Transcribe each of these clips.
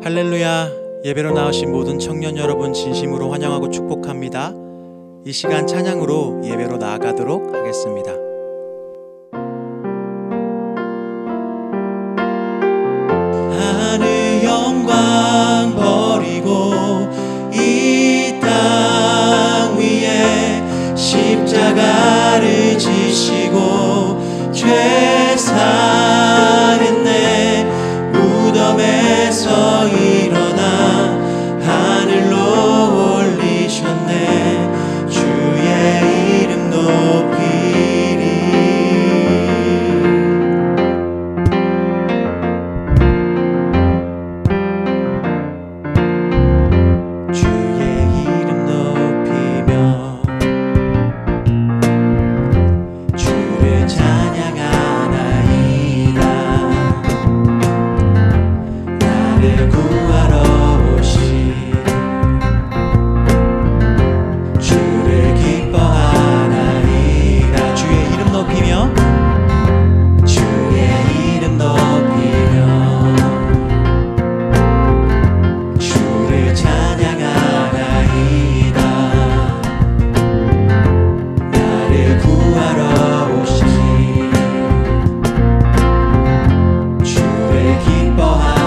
할렐루야, 예배로 나오신 모든 청년 여러분 진심으로 환영하고 축복합니다. 이 시간 찬양으로 예배로 나아가도록 하겠습니다. 하늘 영광 버리고 이 땅 위에 십자가를 지시고 죄 사했네. 무덤에서 일어나 하늘로 올리셨네. 주의 이름 높이리. 주의 이름 높이며 주를 찬양하나이다. 나를 구하러 오신 주를 기뻐하나이다. 주의 이름 높이며 주의 이름 높이며 주를 찬양하나이다. 나를 구하러 오신 주를 기뻐하나이다.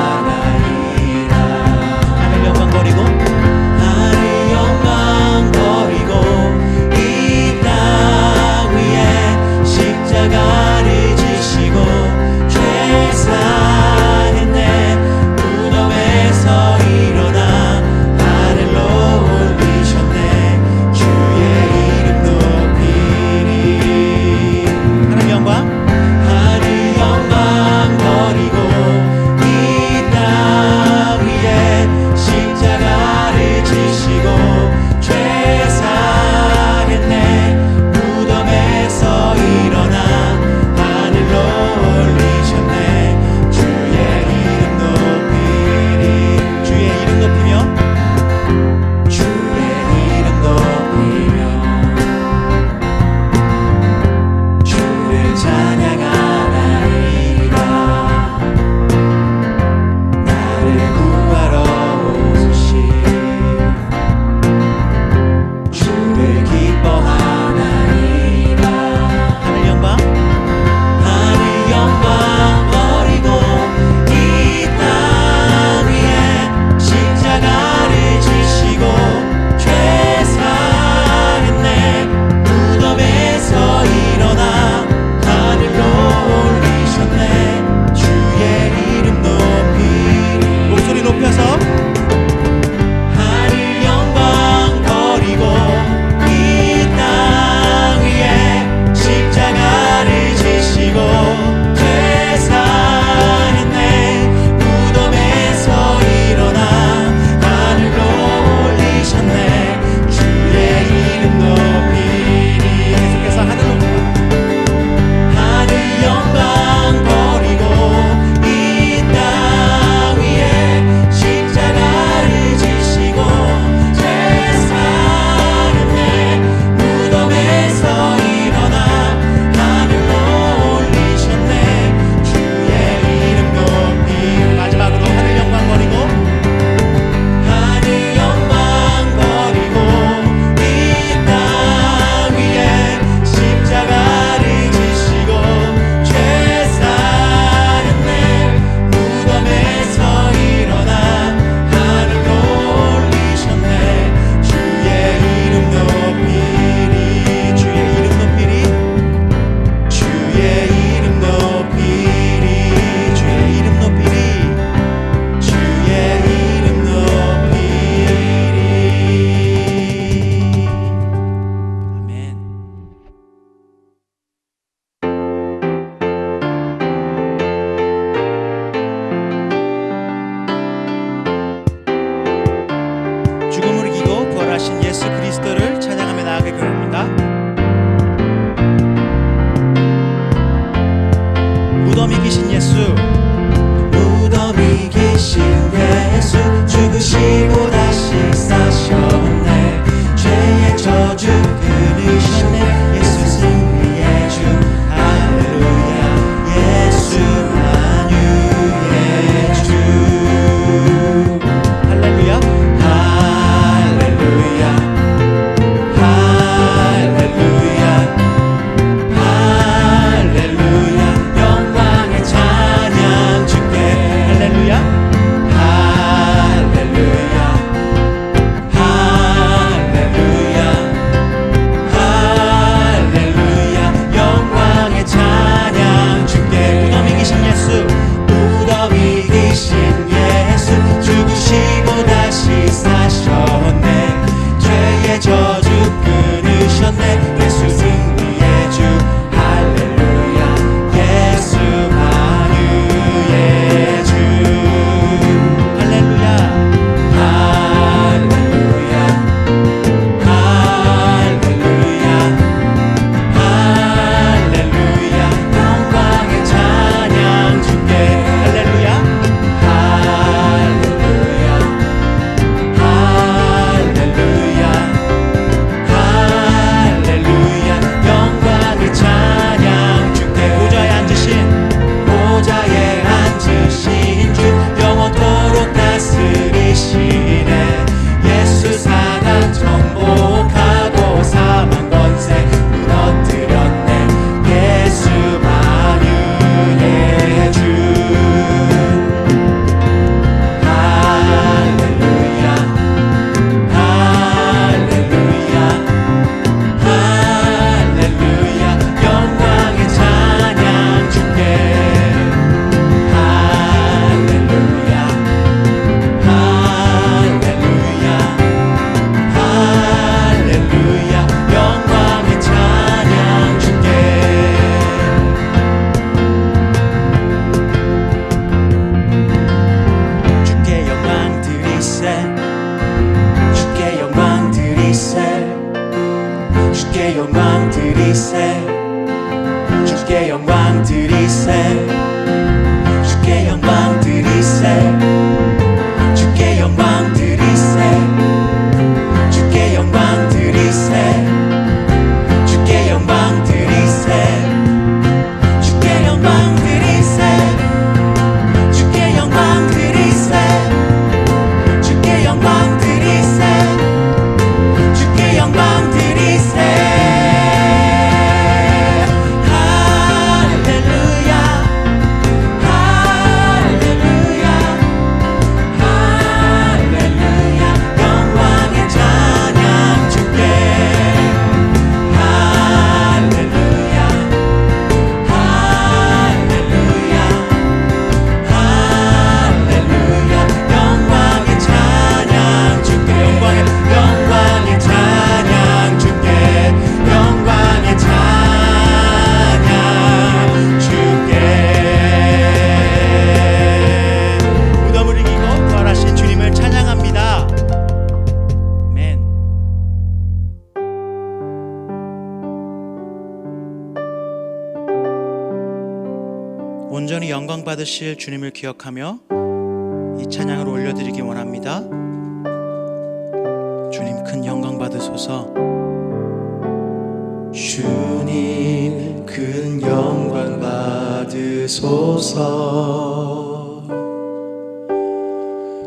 받으실 주님을 기억하며 이 찬양을 올려드리기 원합니다. 주님 큰 영광 받으소서. 주님 큰 영광 받으소서.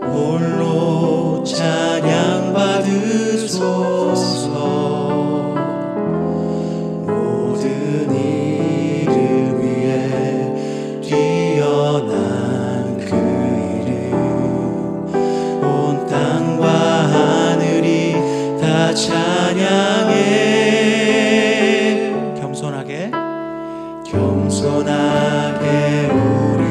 홀로 찬양 받으소서. 모든 이름 위에 뛰어난 그 이름, 온 땅과 하늘이 다 찬양해. 겸손하게 우리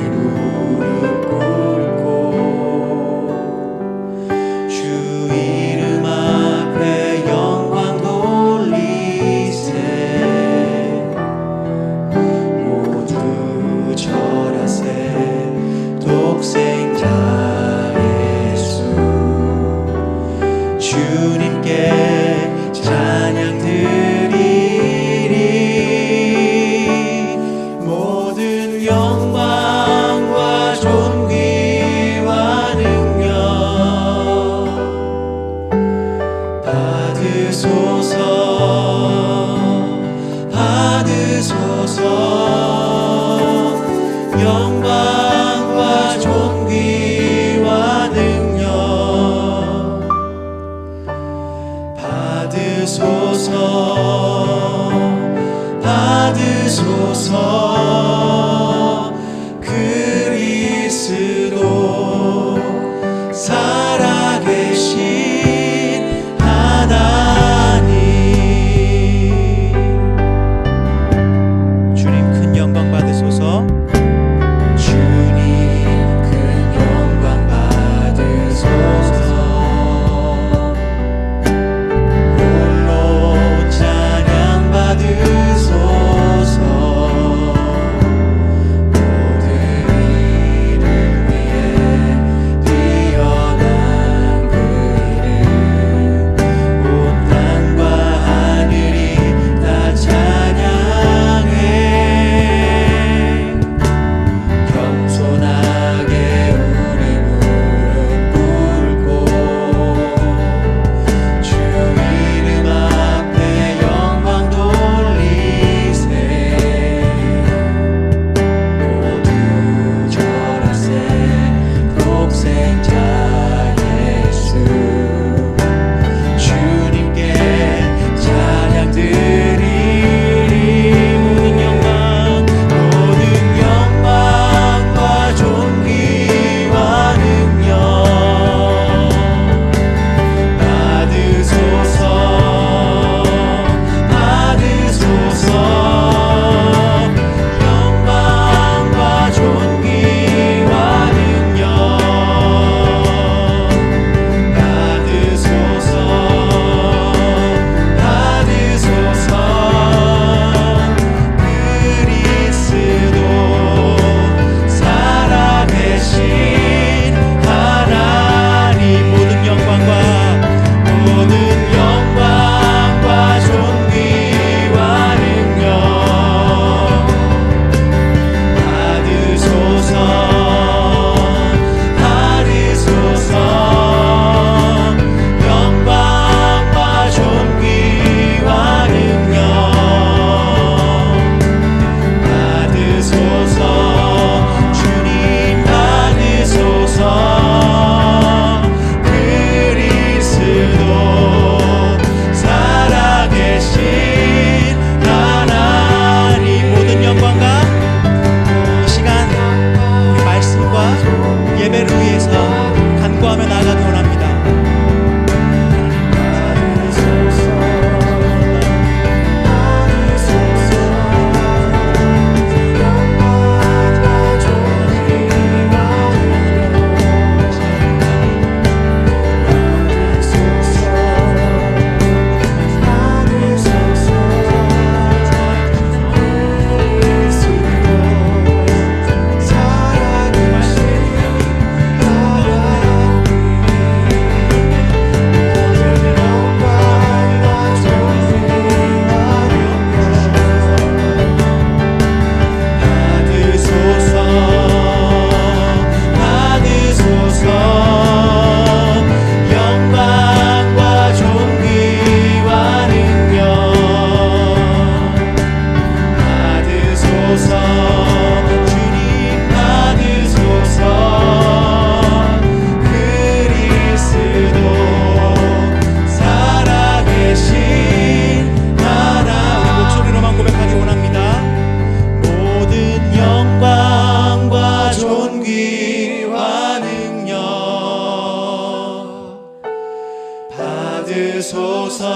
받으소서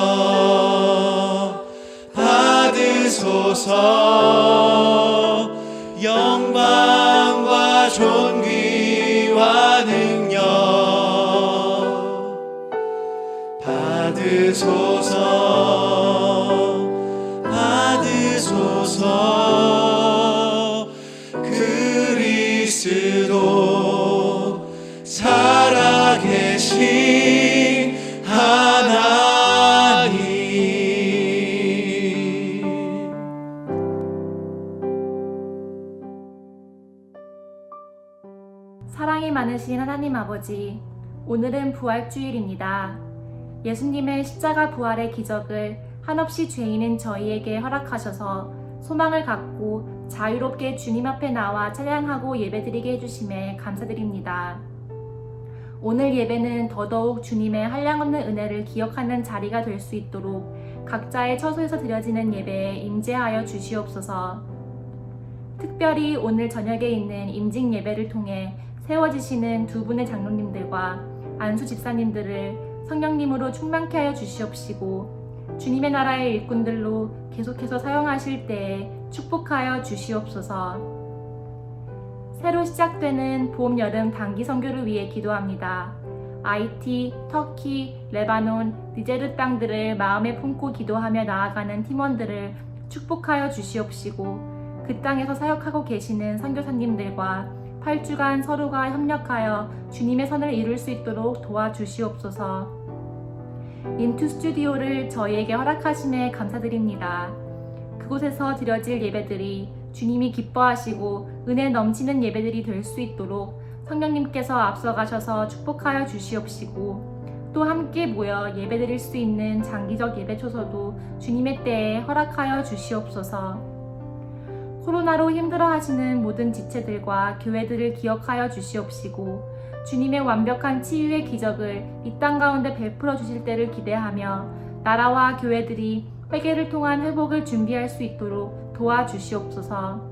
받으소서 영광과 존귀와 능력 받으소서 받으소서 그리스도 살아계신 하나님. 사랑이 많으신 하나님 아버지, 오늘은 부활주일입니다. 예수님의 십자가 부활의 기적을 한없이 죄인인 저희에게 허락하셔서 소망을 갖고 자유롭게 주님 앞에 나와 찬양하고 예배드리게 해주심에 감사드립니다. 오늘 예배는 더더욱 주님의 한량없는 은혜를 기억하는 자리가 될 수 있도록 각자의 처소에서 드려지는 예배에 임재하여 주시옵소서. 특별히 오늘 저녁에 있는 임직 예배를 통해 세워지시는 두 분의 장로님들과 안수 집사님들을 성령님으로 충만케 하여 주시옵시고 주님의 나라의 일꾼들로 계속해서 사용하실 때에 축복하여 주시옵소서. 새로 시작되는 봄, 여름 단기 선교를 위해 기도합니다. IT, 터키, 레바논, 니제르 땅들을 마음에 품고 기도하며 나아가는 팀원들을 축복하여 주시옵시고 그 땅에서 사역하고 계시는 선교사님들과 8주간 서로가 협력하여 주님의 선을 이룰 수 있도록 도와주시옵소서. 인투 스튜디오를 저희에게 허락하심에 감사드립니다. 그곳에서 드려질 예배들이 주님이 기뻐하시고 은혜 넘치는 예배들이 될 수 있도록 성령님께서 앞서가셔서 축복하여 주시옵시고 또 함께 모여 예배드릴 수 있는 장기적 예배 초소도 주님의 때에 허락하여 주시옵소서. 코로나로 힘들어하시는 모든 지체들과 교회들을 기억하여 주시옵시고 주님의 완벽한 치유의 기적을 이 땅 가운데 베풀어 주실 때를 기대하며 나라와 교회들이 회개를 통한 회복을 준비할 수 있도록 도와주시옵소서.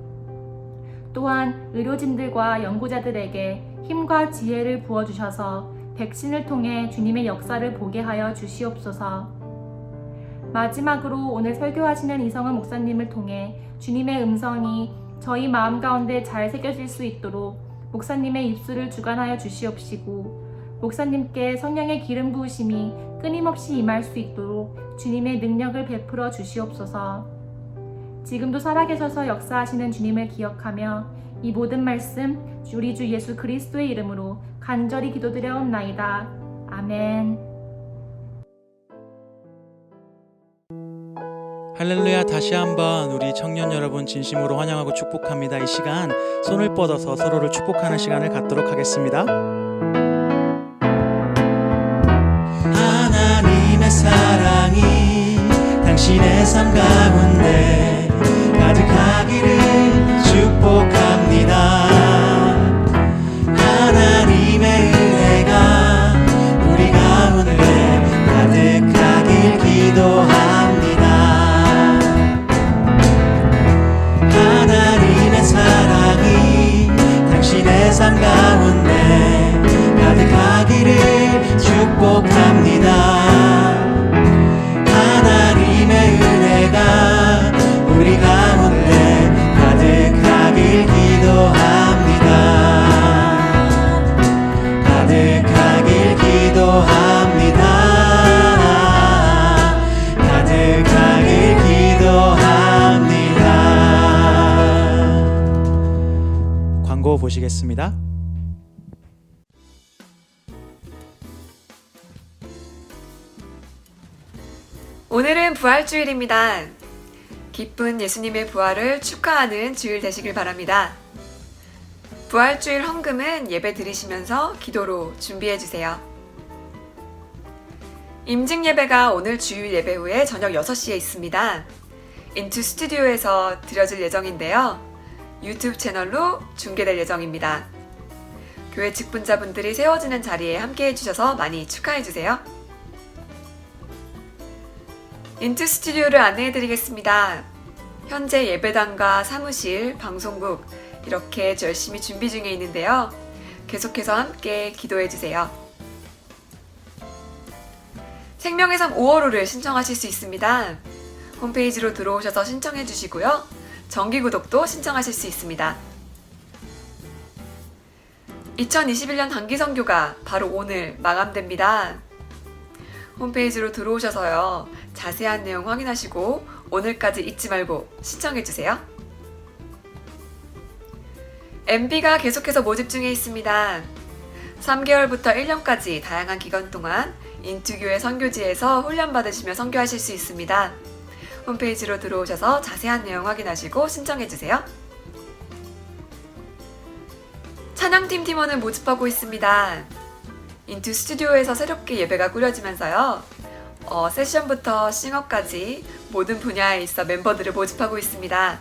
또한 의료진들과 연구자들에게 힘과 지혜를 부어주셔서 백신을 통해 주님의 역사를 보게 하여 주시옵소서. 마지막으로 오늘 설교하시는 이성은 목사님을 통해 주님의 음성이 저희 마음 가운데 잘 새겨질 수 있도록 목사님의 입술을 주관하여 주시옵시고 목사님께 성령의 기름 부으심이 끊임없이 임할 수 있도록 주님의 능력을 베풀어 주시옵소서. 지금도 살아계셔서 역사하시는 주님을 기억하며 이 모든 말씀 우리 주 예수 그리스도의 이름으로 간절히 기도드려옵나이다. 아멘. 할렐루야. 다시 한번 우리 청년 여러분 진심으로 환영하고 축복합니다. 이 시간 손을 뻗어서 서로를 축복하는 시간을 갖도록 하겠습니다. 하나님의 사랑이 당신의 삶 가운데 가득하기를 축복합니다. 하나님의 은혜가 우리 가운데 가득하길 기도합니다. 하나님의 사랑이 당신의 삶 가운데 가득하기를 축복합니다. 하나님의 은혜가 우리 가운데 가득하길 기도합니다. 가득하길 기도합니다. 가득하길 기도합니다. 광고 보시겠습니다. 오늘은 부활주일입니다. 기쁜 예수님의 부활을 축하하는 주일 되시길 바랍니다. 부활주일 헌금은 예배 드리시면서 기도로 준비해주세요. 임직 예배가 오늘 주일 예배 후에 저녁 6시에 있습니다. 인투 스튜디오에서 드려질 예정인데요. 유튜브 채널로 중계될 예정입니다. 교회 직분자분들이 세워지는 자리에 함께 해주셔서 많이 축하해주세요. 인투 스튜디오를 안내해드리겠습니다. 현재 예배당과 사무실, 방송국 이렇게 열심히 준비 중에 있는데요. 계속해서 함께 기도해주세요. 생명의 삶 5월호를 신청하실 수 있습니다. 홈페이지로 들어오셔서 신청해 주시고요. 정기구독도 신청하실 수 있습니다. 2021년 단기 선교가 바로 오늘 마감됩니다. 홈페이지로 들어오셔서요. 자세한 내용 확인하시고 오늘까지 잊지 말고 신청해 주세요. MB가 계속해서 모집 중에 있습니다. 3개월부터 1년까지 다양한 기간 동안 인투교회 선교지에서 훈련받으시며 선교하실 수 있습니다. 홈페이지로 들어오셔서 자세한 내용 확인하시고 신청해 주세요. 찬양팀 팀원을 모집하고 있습니다. 인투 스튜디오에서 새롭게 예배가 꾸려지면서요. 세션부터 싱어까지 모든 분야에 있어 멤버들을 모집하고 있습니다.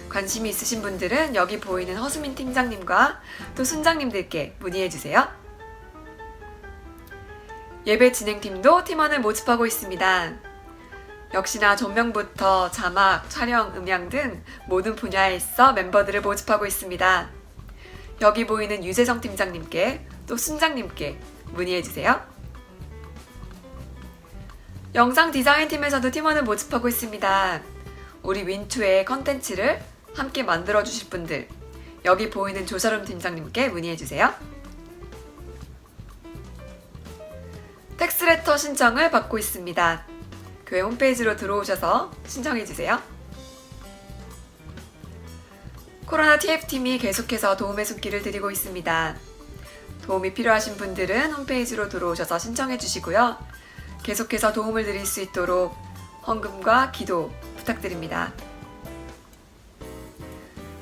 관심이 있으신 분들은 여기 보이는 허수민 팀장님과 또 순장님들께 문의해 주세요. 예배 진행팀도 팀원을 모집하고 있습니다. 역시나 조명부터 자막, 촬영, 음향 등 모든 분야에 있어 멤버들을 모집하고 있습니다. 여기 보이는 유재성 팀장님께 또 순장님께 문의해 주세요. 영상 디자인 팀에서도 팀원을 모집하고 있습니다. 우리 윈투의 컨텐츠를 함께 만들어 주실 분들 여기 보이는 조설음 팀장님께 문의해 주세요. 텍스레터 신청을 받고 있습니다. 교회 홈페이지로 들어오셔서 신청해 주세요. 코로나 TF팀이 계속해서 도움의 손길을 드리고 있습니다. 도움이 필요하신 분들은 홈페이지로 들어오셔서 신청해 주시고요. 계속해서 도움을 드릴 수 있도록 헌금과 기도 부탁드립니다.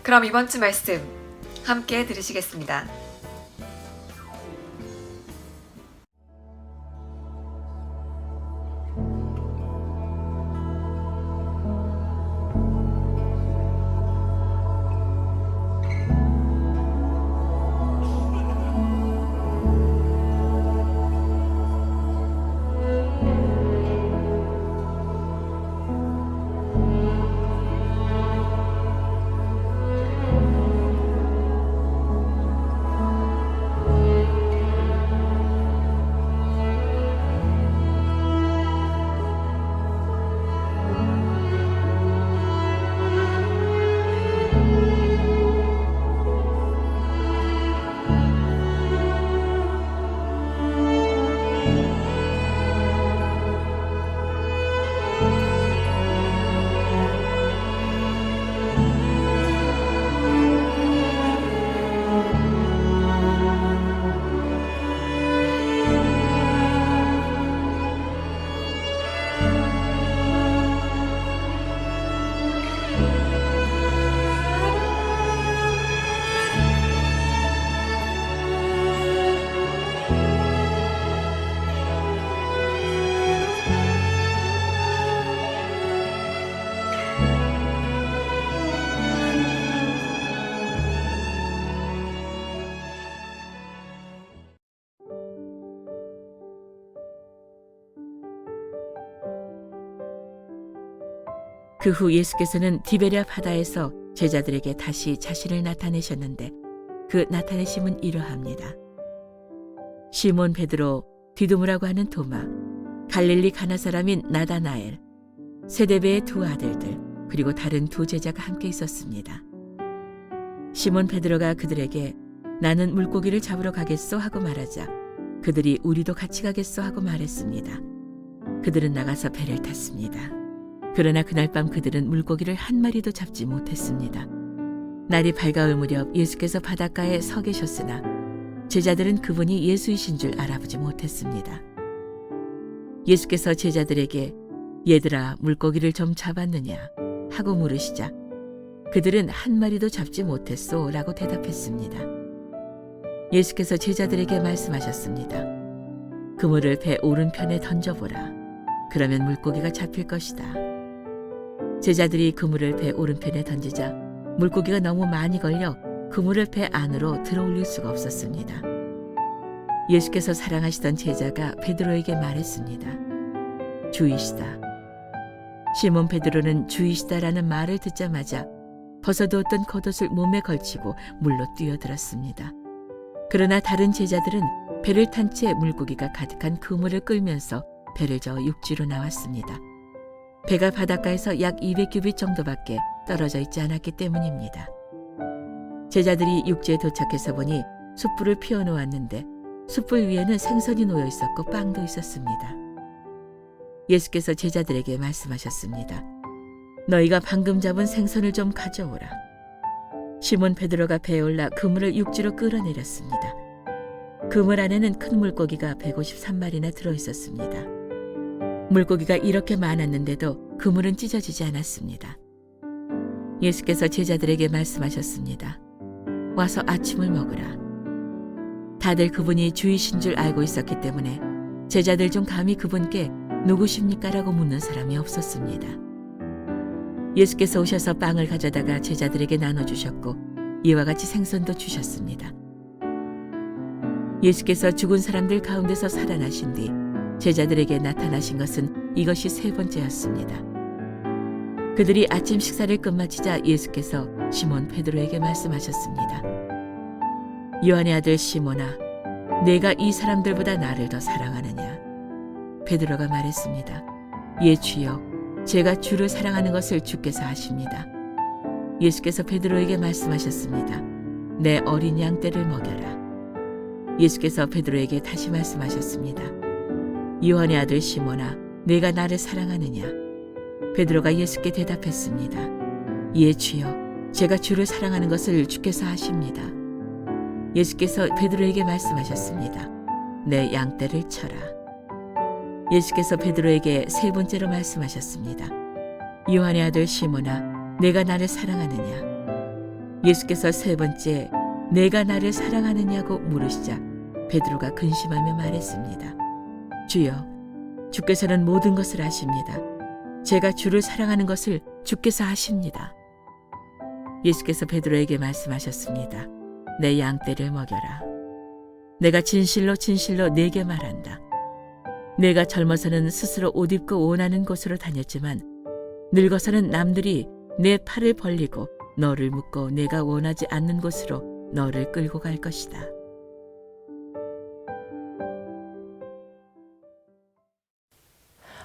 그럼 이번 주 말씀 함께 들으시겠습니다. 그 후 예수께서는 디베랴 바다에서 제자들에게 다시 자신을 나타내셨는데 그 나타내심은 이러합니다. 시몬 베드로, 디두무라고 하는 도마, 갈릴리 가나 사람인 나다나엘, 세데베의 두 아들들, 그리고 다른 두 제자가 함께 있었습니다. 시몬 베드로가 그들에게 나는 물고기를 잡으러 가겠소 하고 말하자 그들이 우리도 같이 가겠소 하고 말했습니다. 그들은 나가서 배를 탔습니다. 그러나 그날 밤 그들은 물고기를 한 마리도 잡지 못했습니다. 날이 밝아올 무렵 예수께서 바닷가에 서 계셨으나 제자들은 그분이 예수이신 줄 알아보지 못했습니다. 예수께서 제자들에게 얘들아 물고기를 좀 잡았느냐 하고 물으시자 그들은 한 마리도 잡지 못했소 라고 대답했습니다. 예수께서 제자들에게 말씀하셨습니다. 그물을 배 오른편에 던져보라. 그러면 물고기가 잡힐 것이다. 제자들이 그물을 배 오른편에 던지자 물고기가 너무 많이 걸려 그물을 배 안으로 들어올릴 수가 없었습니다. 예수께서 사랑하시던 제자가 베드로에게 말했습니다. 주이시다. 시몬 베드로는 주이시다라는 말을 듣자마자 벗어두었던 겉옷을 몸에 걸치고 물로 뛰어들었습니다. 그러나 다른 제자들은 배를 탄 채 물고기가 가득한 그물을 끌면서 배를 저어 육지로 나왔습니다. 배가 바닷가에서 약 200규빗 정도밖에 떨어져 있지 않았기 때문입니다. 제자들이 육지에 도착해서 보니 숯불을 피워놓았는데 숯불 위에는 생선이 놓여 있었고 빵도 있었습니다. 예수께서 제자들에게 말씀하셨습니다. 너희가 방금 잡은 생선을 좀 가져오라. 시몬 베드로가 배에 올라 그물을 육지로 끌어내렸습니다. 그물 안에는 큰 물고기가 153마리나 들어있었습니다. 물고기가 이렇게 많았는데도 그물은 찢어지지 않았습니다. 예수께서 제자들에게 말씀하셨습니다. 와서 아침을 먹으라. 다들 그분이 주이신 줄 알고 있었기 때문에 제자들 중 감히 그분께 누구십니까? 라고 묻는 사람이 없었습니다. 예수께서 오셔서 빵을 가져다가 제자들에게 나눠주셨고 이와 같이 생선도 주셨습니다. 예수께서 죽은 사람들 가운데서 살아나신 뒤 제자들에게 나타나신 것은 이것이 세 번째였습니다. 그들이 아침 식사를 끝마치자 예수께서 시몬 베드로에게 말씀하셨습니다. 요한의 아들 시몬아, 내가 이 사람들보다 나를 더 사랑하느냐? 베드로가 말했습니다. 예, 주여, 제가 주를 사랑하는 것을 주께서 아십니다. 예수께서 베드로에게 말씀하셨습니다. 내 어린 양 떼를 먹여라. 예수께서 베드로에게 다시 말씀하셨습니다. 요한의 아들 시몬아, 내가 나를 사랑하느냐? 베드로가 예수께 대답했습니다. 예, 주여, 제가 주를 사랑하는 것을 주께서 아십니다. 예수께서 베드로에게 말씀하셨습니다. 내 양떼를 쳐라. 예수께서 베드로에게 세 번째로 말씀하셨습니다. 요한의 아들 시몬아, 내가 나를 사랑하느냐? 예수께서 세 번째, 내가 나를 사랑하느냐고 물으시자 베드로가 근심하며 말했습니다. 주여, 주께서는 모든 것을 아십니다. 제가 주를 사랑하는 것을 주께서 아십니다. 예수께서 베드로에게 말씀하셨습니다. 내 양떼를 먹여라. 내가 진실로 진실로 네게 말한다. 내가 젊어서는 스스로 옷 입고 원하는 곳으로 다녔지만 늙어서는 남들이 내 팔을 벌리고 너를 묶고 내가 원하지 않는 곳으로 너를 끌고 갈 것이다.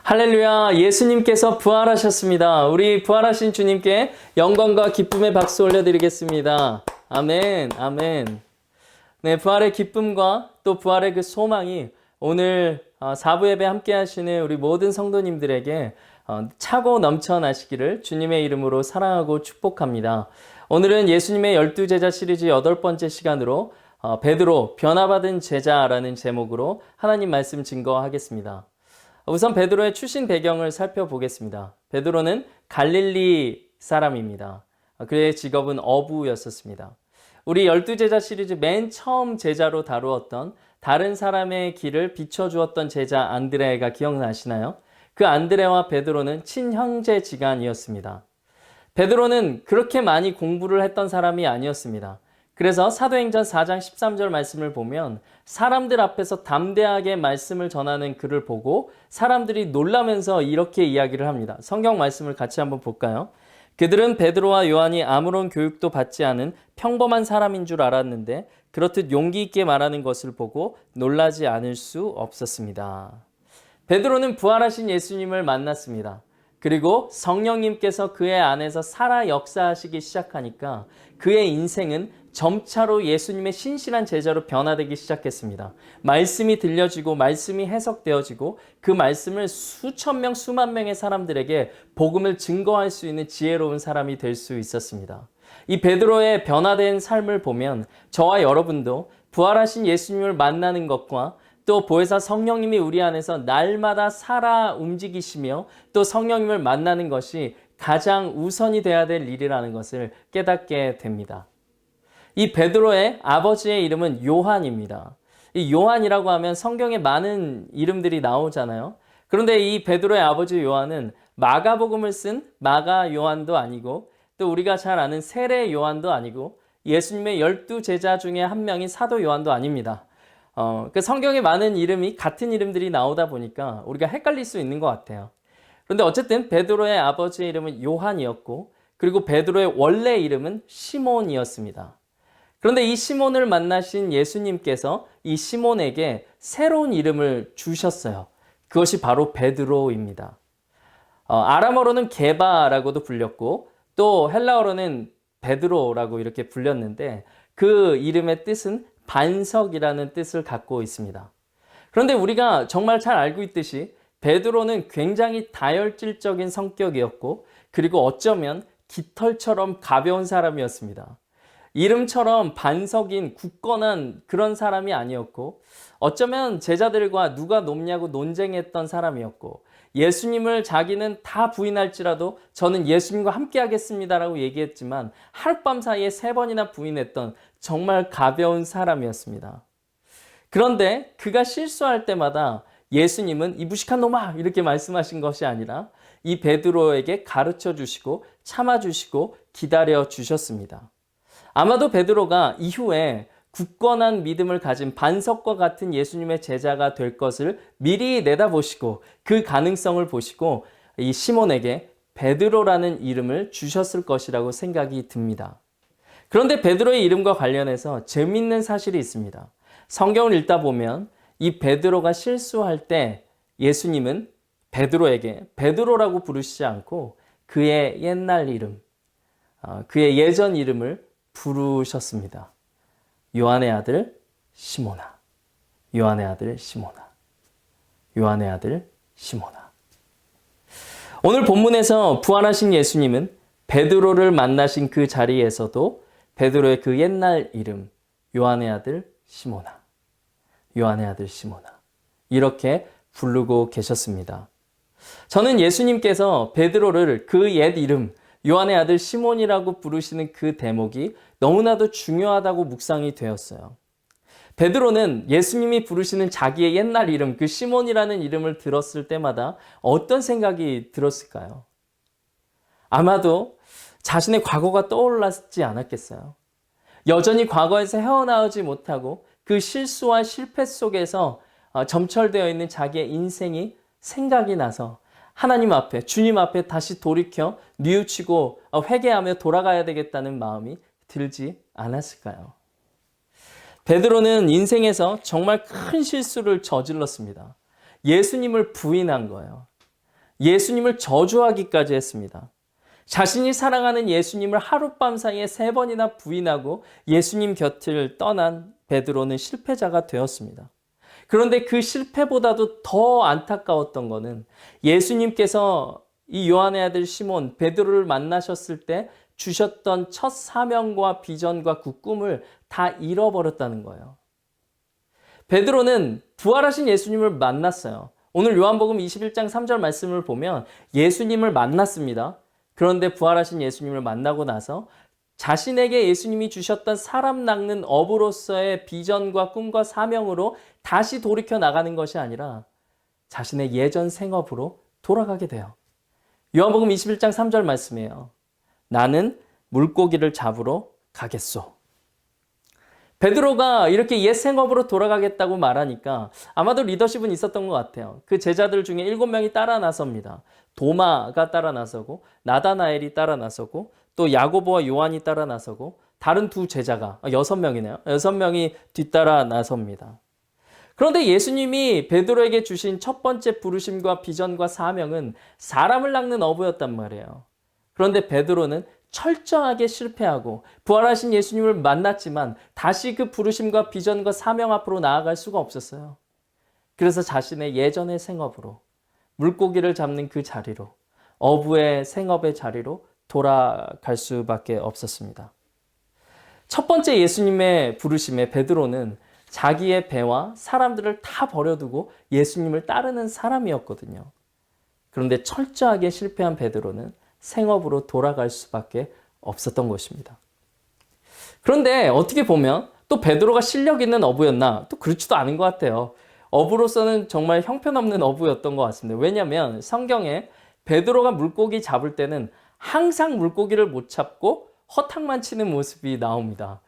할렐루야, 예수님께서 부활하셨습니다. 우리 부활하신 주님께 영광과 기쁨의 박수 올려드리겠습니다. 아멘, 아멘. 네, 부활의 기쁨과 또 부활의 그 소망이 오늘 4부 예배 함께 하시는 우리 모든 성도님들에게 차고 넘쳐나시기를 주님의 이름으로 사랑하고 축복합니다. 오늘은 예수님의 12제자 시리즈 8번째 시간으로 베드로 변화받은 제자라는 제목으로 하나님 말씀 증거하겠습니다. 우선 베드로의 출신 배경을 살펴보겠습니다. 베드로는 갈릴리 사람입니다. 그의 직업은 어부였었습니다. 우리 12제자 시리즈 맨 처음 제자로 다루었던 다른 사람의 길을 비춰주었던 제자 안드레가 기억나시나요? 그 안드레와 베드로는 친형제지간이었습니다. 베드로는 그렇게 많이 공부를 했던 사람이 아니었습니다. 그래서 사도행전 4장 13절 말씀을 보면 사람들 앞에서 담대하게 말씀을 전하는 그를 보고 사람들이 놀라면서 이렇게 이야기를 합니다. 성경 말씀을 같이 한번 볼까요? 그들은 베드로와 요한이 아무런 교육도 받지 않은 평범한 사람인 줄 알았는데 그렇듯 용기 있게 말하는 것을 보고 놀라지 않을 수 없었습니다. 베드로는 부활하신 예수님을 만났습니다. 그리고 성령님께서 그의 안에서 살아 역사하시기 시작하니까 그의 인생은 점차로 예수님의 신실한 제자로 변화되기 시작했습니다. 말씀이 들려지고 말씀이 해석되어지고 그 말씀을 수천 명, 수만 명의 사람들에게 복음을 증거할 수 있는 지혜로운 사람이 될 수 있었습니다. 이 베드로의 변화된 삶을 보면 저와 여러분도 부활하신 예수님을 만나는 것과 또 보혜사 성령님이 우리 안에서 날마다 살아 움직이시며 또 성령님을 만나는 것이 가장 우선이 돼야 될 일이라는 것을 깨닫게 됩니다. 이 베드로의 아버지의 이름은 요한입니다. 이 요한이라고 하면 성경에 많은 이름들이 나오잖아요. 그런데 이 베드로의 아버지 요한은 마가복음을 쓴 마가 요한도 아니고 또 우리가 잘 아는 세례 요한도 아니고 예수님의 12제자 중에 한 명인 사도 요한도 아닙니다. 그 성경에 많은 이름이 같은 이름들이 나오다 보니까 우리가 헷갈릴 수 있는 것 같아요. 그런데 어쨌든 베드로의 아버지의 이름은 요한이었고 그리고 베드로의 원래 이름은 시몬이었습니다. 그런데 이 시몬을 만나신 예수님께서 이 시몬에게 새로운 이름을 주셨어요. 그것이 바로 베드로입니다. 아람어로는 게바라고도 불렸고 또 헬라어로는 베드로라고 이렇게 불렸는데 그 이름의 뜻은 반석이라는 뜻을 갖고 있습니다. 그런데 우리가 정말 잘 알고 있듯이 베드로는 굉장히 다혈질적인 성격이었고 그리고 어쩌면 깃털처럼 가벼운 사람이었습니다. 이름처럼 반석인 굳건한 그런 사람이 아니었고 어쩌면 제자들과 누가 높냐고 논쟁했던 사람이었고 예수님을 자기는 다 부인할지라도 저는 예수님과 함께 하겠습니다라고 얘기했지만 하룻밤 사이에 3번이나 부인했던 정말 가벼운 사람이었습니다. 그런데 그가 실수할 때마다 예수님은 이 무식한 놈아 이렇게 말씀하신 것이 아니라 이 베드로에게 가르쳐 주시고 참아 주시고 기다려 주셨습니다. 아마도 베드로가 이후에 굳건한 믿음을 가진 반석과 같은 예수님의 제자가 될 것을 미리 내다보시고 그 가능성을 보시고 이 시몬에게 베드로라는 이름을 주셨을 것이라고 생각이 듭니다. 그런데 베드로의 이름과 관련해서 재미있는 사실이 있습니다. 성경을 읽다 보면 이 베드로가 실수할 때 예수님은 베드로에게 베드로라고 부르시지 않고 그의 옛날 이름, 그의 예전 이름을 부르셨습니다. 요한의 아들 시몬아, 요한의 아들 시몬아, 요한의 아들 시몬아. 오늘 본문에서 부활하신 예수님은 베드로를 만나신 그 자리에서도 베드로의 그 옛날 이름 요한의 아들 시몬아, 요한의 아들 시몬아 이렇게 부르고 계셨습니다. 저는 예수님께서 베드로를 그 옛 이름 요한의 아들 시몬이라고 부르시는 그 대목이 너무나도 중요하다고 묵상이 되었어요. 베드로는 예수님이 부르시는 자기의 옛날 이름, 그 시몬이라는 이름을 들었을 때마다 어떤 생각이 들었을까요? 아마도 자신의 과거가 떠올랐지 않았겠어요. 여전히 과거에서 헤어나오지 못하고 그 실수와 실패 속에서 점철되어 있는 자기의 인생이 생각이 나서 하나님 앞에, 주님 앞에 다시 돌이켜 뉘우치고 회개하며 돌아가야 되겠다는 마음이 들지 않았을까요? 베드로는 인생에서 정말 큰 실수를 저질렀습니다. 예수님을 부인한 거예요. 예수님을 저주하기까지 했습니다. 자신이 사랑하는 예수님을 하룻밤 사이에 3번이나 부인하고 예수님 곁을 떠난 베드로는 실패자가 되었습니다. 그런데 그 실패보다도 더 안타까웠던 것은 예수님께서 이 요한의 아들 시몬 베드로를 만나셨을 때 주셨던 첫 사명과 비전과 그 꿈을 다 잃어버렸다는 거예요. 베드로는 부활하신 예수님을 만났어요. 오늘 요한복음 21장 3절 말씀을 보면 예수님을 만났습니다. 그런데 부활하신 예수님을 만나고 나서 자신에게 예수님이 주셨던 사람 낚는 어부로서의 비전과 꿈과 사명으로 다시 돌이켜 나가는 것이 아니라 자신의 예전 생업으로 돌아가게 돼요. 요한복음 21장 3절 말씀이에요. 나는 물고기를 잡으러 가겠소. 베드로가 이렇게 옛 생업으로 돌아가겠다고 말하니까 아마도 리더십은 있었던 것 같아요. 그 제자들 중에 7명이 따라 나섭니다. 도마가 따라 나서고 나다나엘이 따라 나서고 또 야고보와 요한이 따라 나서고 다른 2 제자가 6명이네요. 6명이 뒤따라 나섭니다. 그런데 예수님이 베드로에게 주신 첫 번째 부르심과 비전과 사명은 사람을 낚는 어부였단 말이에요. 그런데 베드로는 철저하게 실패하고 부활하신 예수님을 만났지만 다시 그 부르심과 비전과 사명 앞으로 나아갈 수가 없었어요. 그래서 자신의 예전의 생업으로 물고기를 잡는 그 자리로 어부의 생업의 자리로 돌아갈 수밖에 없었습니다. 첫 번째 예수님의 부르심에 베드로는 자기의 배와 사람들을 다 버려두고 예수님을 따르는 사람이었거든요. 그런데 철저하게 실패한 베드로는 생업으로 돌아갈 수밖에 없었던 것입니다. 그런데 어떻게 보면 또 베드로가 실력 있는 어부였나? 또 그렇지도 않은 것 같아요. 어부로서는 정말 형편없는 어부였던 것 같습니다. 왜냐하면 성경에 베드로가 물고기 잡을 때는 항상 물고기를 못 잡고 허탕만 치는 모습이 나옵니다.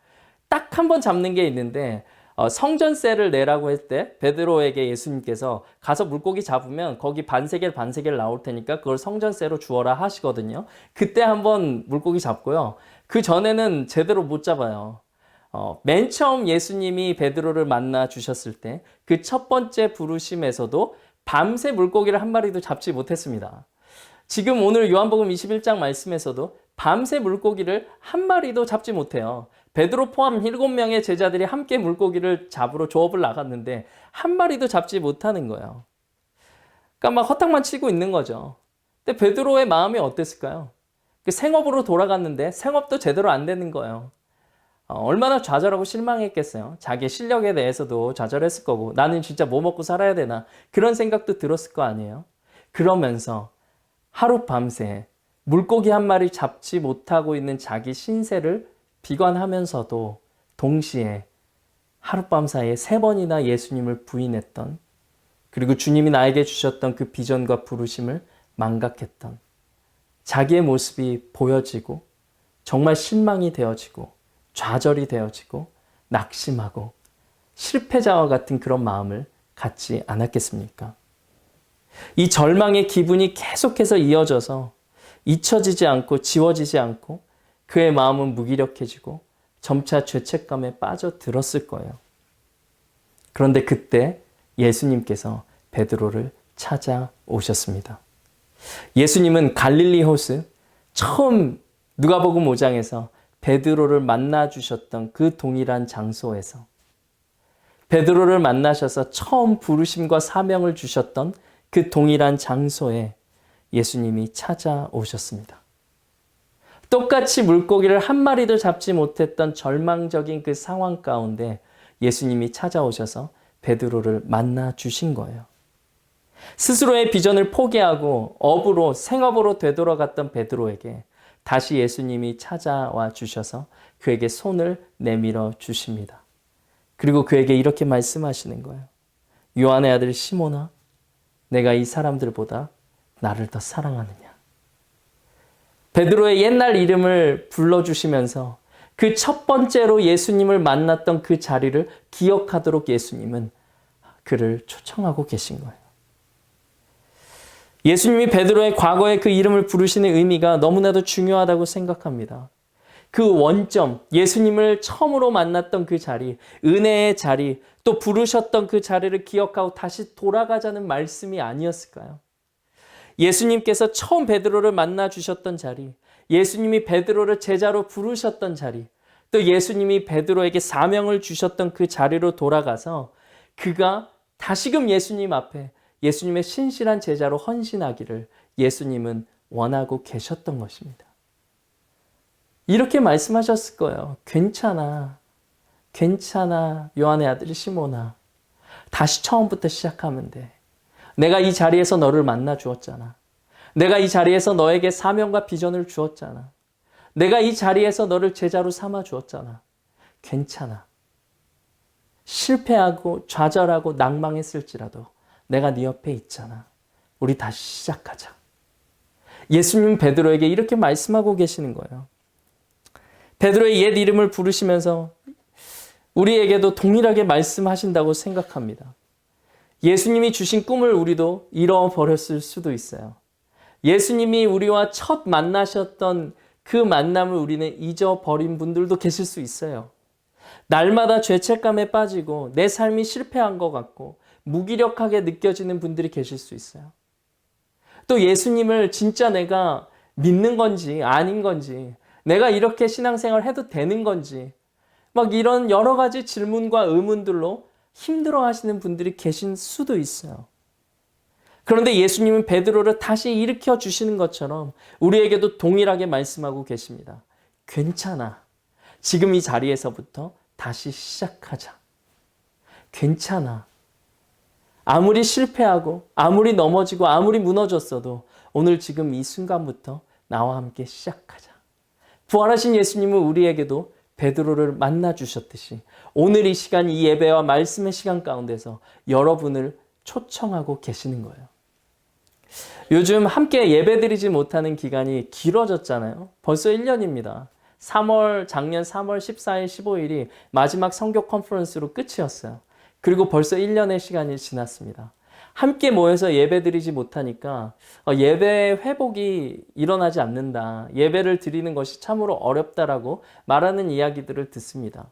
딱 한 번 잡는 게 있는데 성전세를 내라고 할 때 베드로에게 예수님께서 가서 물고기 잡으면 거기 반세겔 나올 테니까 그걸 성전세로 주어라 하시거든요. 그때 한번 물고기 잡고요. 그 전에는 제대로 못 잡아요. 맨 처음 예수님이 베드로를 만나 주셨을 때 그 첫 번째 부르심에서도 밤새 물고기를 한 마리도 잡지 못했습니다. 지금 오늘 요한복음 21장 말씀에서도 밤새 물고기를 한 마리도 잡지 못해요. 베드로 포함 7명의 제자들이 함께 물고기를 잡으러 조업을 나갔는데 한 마리도 잡지 못하는 거예요. 그러니까 막 허탕만 치고 있는 거죠. 근데 베드로의 마음이 어땠을까요? 그 생업으로 돌아갔는데 생업도 제대로 안 되는 거예요. 얼마나 좌절하고 실망했겠어요. 자기 실력에 대해서도 좌절했을 거고 나는 진짜 뭐 먹고 살아야 되나 그런 생각도 들었을 거 아니에요. 그러면서 하룻밤새 물고기 한 마리 잡지 못하고 있는 자기 신세를 비관하면서도 동시에 하룻밤 사이에 3번이나 예수님을 부인했던, 그리고 주님이 나에게 주셨던 그 비전과 부르심을 망각했던 자기의 모습이 보여지고 정말 실망이 되어지고 좌절이 되어지고 낙심하고 실패자와 같은 그런 마음을 갖지 않았겠습니까? 이 절망의 기분이 계속해서 이어져서 잊혀지지 않고 지워지지 않고 그의 마음은 무기력해지고 점차 죄책감에 빠져들었을 거예요. 그런데 그때 예수님께서 베드로를 찾아오셨습니다. 예수님은 갈릴리 호수 처음 누가복음 5장에서 베드로를 만나 주셨던 그 동일한 장소에서 베드로를 만나셔서 처음 부르심과 사명을 주셨던 그 동일한 장소에 예수님이 찾아오셨습니다. 똑같이 물고기를 한 마리도 잡지 못했던 절망적인 그 상황 가운데 예수님이 찾아오셔서 베드로를 만나 주신 거예요. 스스로의 비전을 포기하고 업으로 생업으로 되돌아갔던 베드로에게 다시 예수님이 찾아와 주셔서 그에게 손을 내밀어 주십니다. 그리고 그에게 이렇게 말씀하시는 거예요. 요한의 아들 시몬아, 내가 이 사람들보다 나를 더 사랑하느냐. 베드로의 옛날 이름을 불러주시면서 그 첫 번째로 예수님을 만났던 그 자리를 기억하도록 예수님은 그를 초청하고 계신 거예요. 예수님이 베드로의 과거의 그 이름을 부르시는 의미가 너무나도 중요하다고 생각합니다. 그 원점, 예수님을 처음으로 만났던 그 자리, 은혜의 자리, 또 부르셨던 그 자리를 기억하고 다시 돌아가자는 말씀이 아니었을까요? 예수님께서 처음 베드로를 만나 주셨던 자리, 예수님이 베드로를 제자로 부르셨던 자리, 또 예수님이 베드로에게 사명을 주셨던 그 자리로 돌아가서 그가 다시금 예수님 앞에 예수님의 신실한 제자로 헌신하기를 예수님은 원하고 계셨던 것입니다. 이렇게 말씀하셨을 거예요. 괜찮아. 괜찮아. 요한의 아들 시몬아. 다시 처음부터 시작하면 돼. 내가 이 자리에서 너를 만나 주었잖아. 내가 이 자리에서 너에게 사명과 비전을 주었잖아. 내가 이 자리에서 너를 제자로 삼아 주었잖아. 괜찮아. 실패하고 좌절하고 낭망했을지라도 내가 네 옆에 있잖아. 우리 다시 시작하자. 예수님은 베드로에게 이렇게 말씀하고 계시는 거예요. 베드로의 옛 이름을 부르시면서 우리에게도 동일하게 말씀하신다고 생각합니다. 예수님이 주신 꿈을 우리도 잃어버렸을 수도 있어요. 예수님이 우리와 첫 만나셨던 그 만남을 우리는 잊어버린 분들도 계실 수 있어요. 날마다 죄책감에 빠지고 내 삶이 실패한 것 같고 무기력하게 느껴지는 분들이 계실 수 있어요. 또 예수님을 진짜 내가 믿는 건지 아닌 건지, 내가 이렇게 신앙생활 해도 되는 건지, 막 이런 여러 가지 질문과 의문들로 힘들어 하시는 분들이 계신 수도 있어요. 그런데 예수님은 베드로를 다시 일으켜 주시는 것처럼 우리에게도 동일하게 말씀하고 계십니다. 괜찮아. 지금 이 자리에서부터 다시 시작하자. 괜찮아. 아무리 실패하고 아무리 넘어지고 아무리 무너졌어도 오늘 지금 이 순간부터 나와 함께 시작하자. 부활하신 예수님은 우리에게도 베드로를 만나 주셨듯이 오늘 이 시간, 이 예배와 말씀의 시간 가운데서 여러분을 초청하고 계시는 거예요. 요즘 함께 예배드리지 못하는 기간이 길어졌잖아요. 벌써 1년입니다. 작년 3월 14일, 15일이 마지막 성교 컨퍼런스로 끝이었어요. 그리고 벌써 1년의 시간이 지났습니다. 함께 모여서 예배드리지 못하니까 예배 회복이 일어나지 않는다. 예배를 드리는 것이 참으로 어렵다라고 말하는 이야기들을 듣습니다.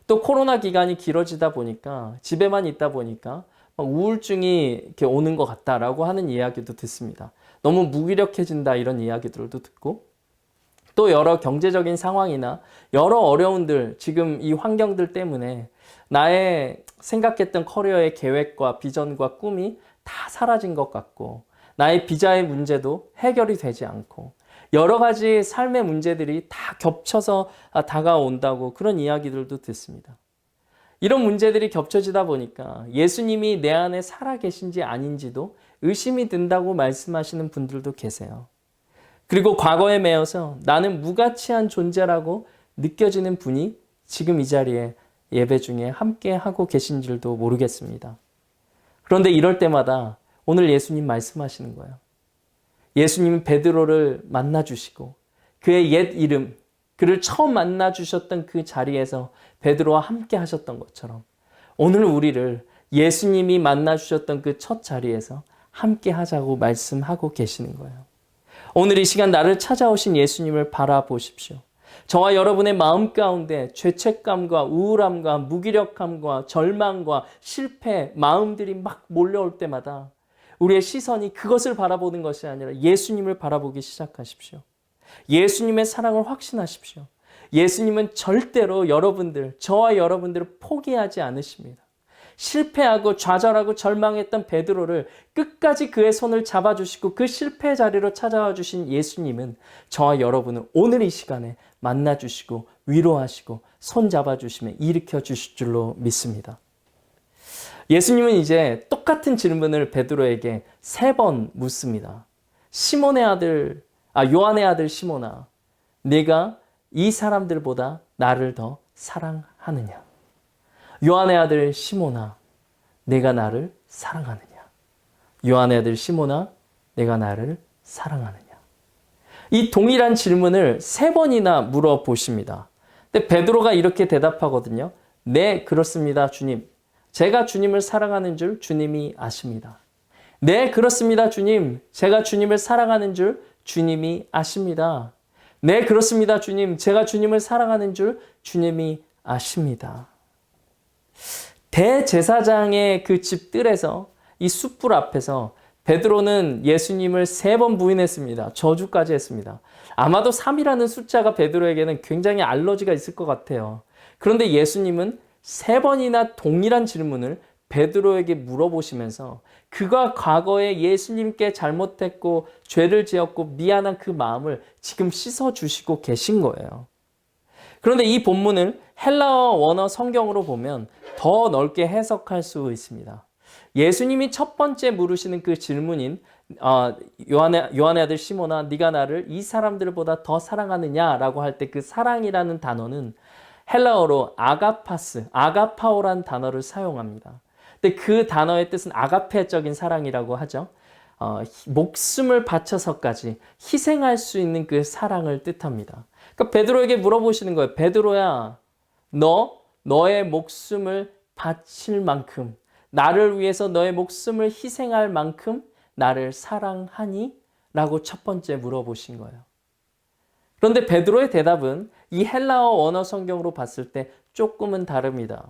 또 코로나 기간이 길어지다 보니까 집에만 있다 보니까 우울증이 이렇게 오는 것 같다라고 하는 이야기도 듣습니다. 너무 무기력해진다 이런 이야기들도 듣고 또 여러 경제적인 상황이나 여러 어려움들 지금 이 환경들 때문에 나의 생각했던 커리어의 계획과 비전과 꿈이 다 사라진 것 같고 나의 비자의 문제도 해결이 되지 않고 여러 가지 삶의 문제들이 다 겹쳐서 다가온다고 그런 이야기들도 듣습니다. 이런 문제들이 겹쳐지다 보니까 예수님이 내 안에 살아계신지 아닌지도 의심이 든다고 말씀하시는 분들도 계세요. 그리고 과거에 매여서 나는 무가치한 존재라고 느껴지는 분이 지금 이 자리에 예배 중에 함께 하고 계신 줄도 모르겠습니다. 그런데 이럴 때마다 오늘 예수님 말씀하시는 거예요. 예수님은 베드로를 만나주시고 그의 옛 이름, 그를 처음 만나주셨던 그 자리에서 베드로와 함께 하셨던 것처럼 오늘 우리를 예수님이 만나주셨던 그 첫 자리에서 함께 하자고 말씀하고 계시는 거예요. 오늘 이 시간 나를 찾아오신 예수님을 바라보십시오. 저와 여러분의 마음 가운데 죄책감과 우울함과 무기력함과 절망과 실패, 마음들이 막 몰려올 때마다 우리의 시선이 그것을 바라보는 것이 아니라 예수님을 바라보기 시작하십시오. 예수님의 사랑을 확신하십시오. 예수님은 절대로 여러분들, 저와 여러분들을 포기하지 않으십니다. 실패하고 좌절하고 절망했던 베드로를 끝까지 그의 손을 잡아주시고 그 실패 자리로 찾아와 주신 예수님은 저와 여러분을 오늘 이 시간에 만나주시고 위로하시고 손 잡아주시며 일으켜 주실 줄로 믿습니다. 예수님은 이제 똑같은 질문을 베드로에게 3번 묻습니다. 요한의 아들 시몬아, 네가 이 사람들보다 나를 더 사랑하느냐? 요한의 아들 시몬아, 내가 나를 사랑하느냐? 요한의 아들 시몬아, 내가 나를 사랑하느냐? 이 동일한 질문을 3번이나 물어보십니다. 근데 베드로가 이렇게 대답하거든요. 네, 그렇습니다, 주님. 제가 주님을 사랑하는 줄 주님이 아십니다. 네, 그렇습니다, 주님. 제가 주님을 사랑하는 줄 주님이 아십니다. 네, 그렇습니다, 주님. 제가 주님을 사랑하는 줄 주님이 아십니다. 대제사장의 그 집들에서 이 숯불 앞에서 베드로는 예수님을 3번 부인했습니다. 저주까지 했습니다. 아마도 3이라는 숫자가 베드로에게는 굉장히 알러지가 있을 것 같아요. 그런데 예수님은 3번이나 동일한 질문을 베드로에게 물어보시면서 그가 과거에 예수님께 잘못했고 죄를 지었고 미안한 그 마음을 지금 씻어주시고 계신 거예요. 그런데 이 본문을 헬라어 원어 성경으로 보면 더 넓게 해석할 수 있습니다. 예수님이 첫 번째 물으시는 그 질문인 요한의 아들 시몬아, 네가 나를 이 사람들보다 더 사랑하느냐라고 할 때 그 사랑이라는 단어는 헬라어로 아가파오란 단어를 사용합니다. 근데 그 단어의 뜻은 아가페적인 사랑이라고 하죠. 목숨을 바쳐서까지 희생할 수 있는 그 사랑을 뜻합니다. 그러니까 베드로에게 물어보시는 거예요. 베드로야, 너의 목숨을 바칠 만큼, 나를 위해서 너의 목숨을 희생할 만큼 나를 사랑하니? 라고 첫 번째 물어보신 거예요. 그런데 베드로의 대답은 이 헬라어 원어 성경으로 봤을 때 조금은 다릅니다.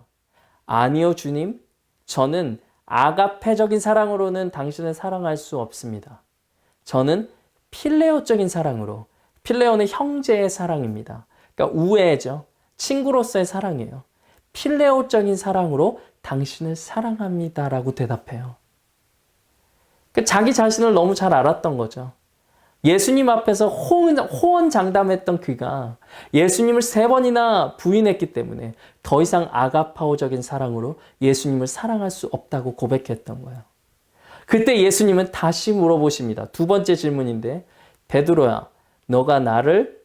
아니요, 주님. 저는 아가페적인 사랑으로는 당신을 사랑할 수 없습니다. 저는 필레오적인 사랑으로, 필레오는 형제의 사랑입니다. 그러니까 우애죠. 친구로서의 사랑이에요. 필레오적인 사랑으로 당신을 사랑합니다라고 대답해요. 그러니까 자기 자신을 너무 잘 알았던 거죠. 예수님 앞에서 호언장담했던 그가 예수님을 3번이나 부인했기 때문에 더 이상 아가파오적인 사랑으로 예수님을 사랑할 수 없다고 고백했던 거예요. 그때 예수님은 다시 물어보십니다. 2번째 질문인데, 베드로야, 너가 나를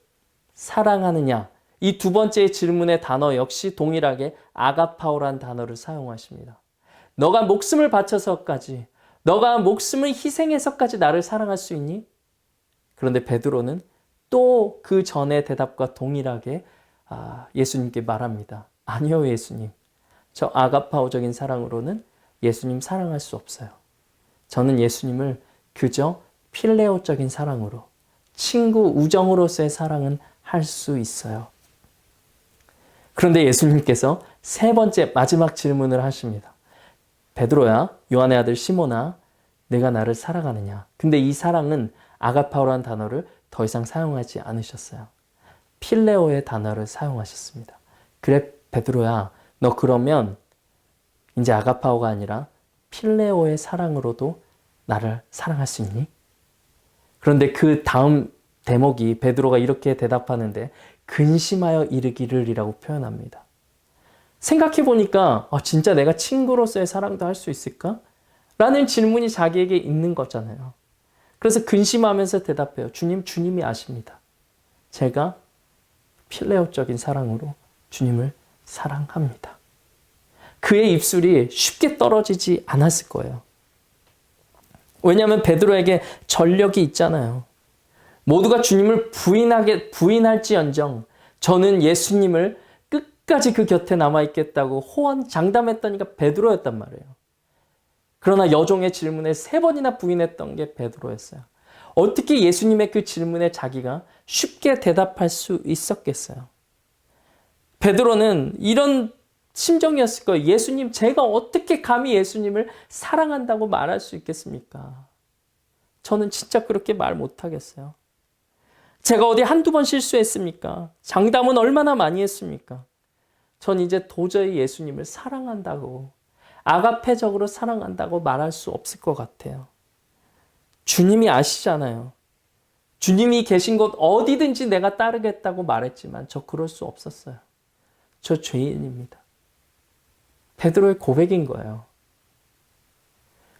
사랑하느냐? 이 2번째 질문의 단어 역시 동일하게 아가파오란 단어를 사용하십니다. 너가 목숨을 바쳐서까지, 너가 목숨을 희생해서까지 나를 사랑할 수 있니? 그런데 베드로는 또 그 전의 대답과 동일하게 예수님께 말합니다. 아니요, 예수님. 저 아가파오적인 사랑으로는 예수님 사랑할 수 없어요. 저는 예수님을 그저 필레오적인 사랑으로, 친구 우정으로서의 사랑은 할 수 있어요. 그런데 예수님께서 3번째 마지막 질문을 하십니다. 베드로야, 요한의 아들 시몬아, 내가 나를 사랑하느냐? 근데 이 사랑은 아가파오라는 단어를 더 이상 사용하지 않으셨어요. 필레오의 단어를 사용하셨습니다. 그래 베드로야, 너 그러면 이제 아가파오가 아니라 필레오의 사랑으로도 나를 사랑할 수 있니? 그런데 그 다음 대목이 베드로가 이렇게 대답하는데 근심하여 이르기를이라고 표현합니다. 생각해 보니까 진짜 내가 친구로서의 사랑도 할 수 있을까? 라는 질문이 자기에게 있는 거잖아요. 그래서 근심하면서 대답해요. 주님이 아십니다. 제가 필레오적인 사랑으로 주님을 사랑합니다. 그의 입술이 쉽게 떨어지지 않았을 거예요. 왜냐하면 베드로에게 전력이 있잖아요. 모두가 주님을 부인할지언정 저는 예수님을 끝까지 그 곁에 남아있겠다고 호언장담했다니까 베드로였단 말이에요. 그러나 여종의 질문에 3번이나 부인했던 게 베드로였어요. 어떻게 예수님의 그 질문에 자기가 쉽게 대답할 수 있었겠어요? 베드로는 이런 심정이었을 거예요. 예수님, 제가 어떻게 감히 예수님을 사랑한다고 말할 수 있겠습니까? 저는 진짜 그렇게 말 못하겠어요. 제가 어디 한두 번 실수했습니까? 장담은 얼마나 많이 했습니까? 전 이제 도저히 예수님을 사랑한다고, 아가페적으로 사랑한다고 말할 수 없을 것 같아요. 주님이 아시잖아요. 주님이 계신 곳 어디든지 내가 따르겠다고 말했지만 저 그럴 수 없었어요. 저 죄인입니다. 베드로의 고백인 거예요.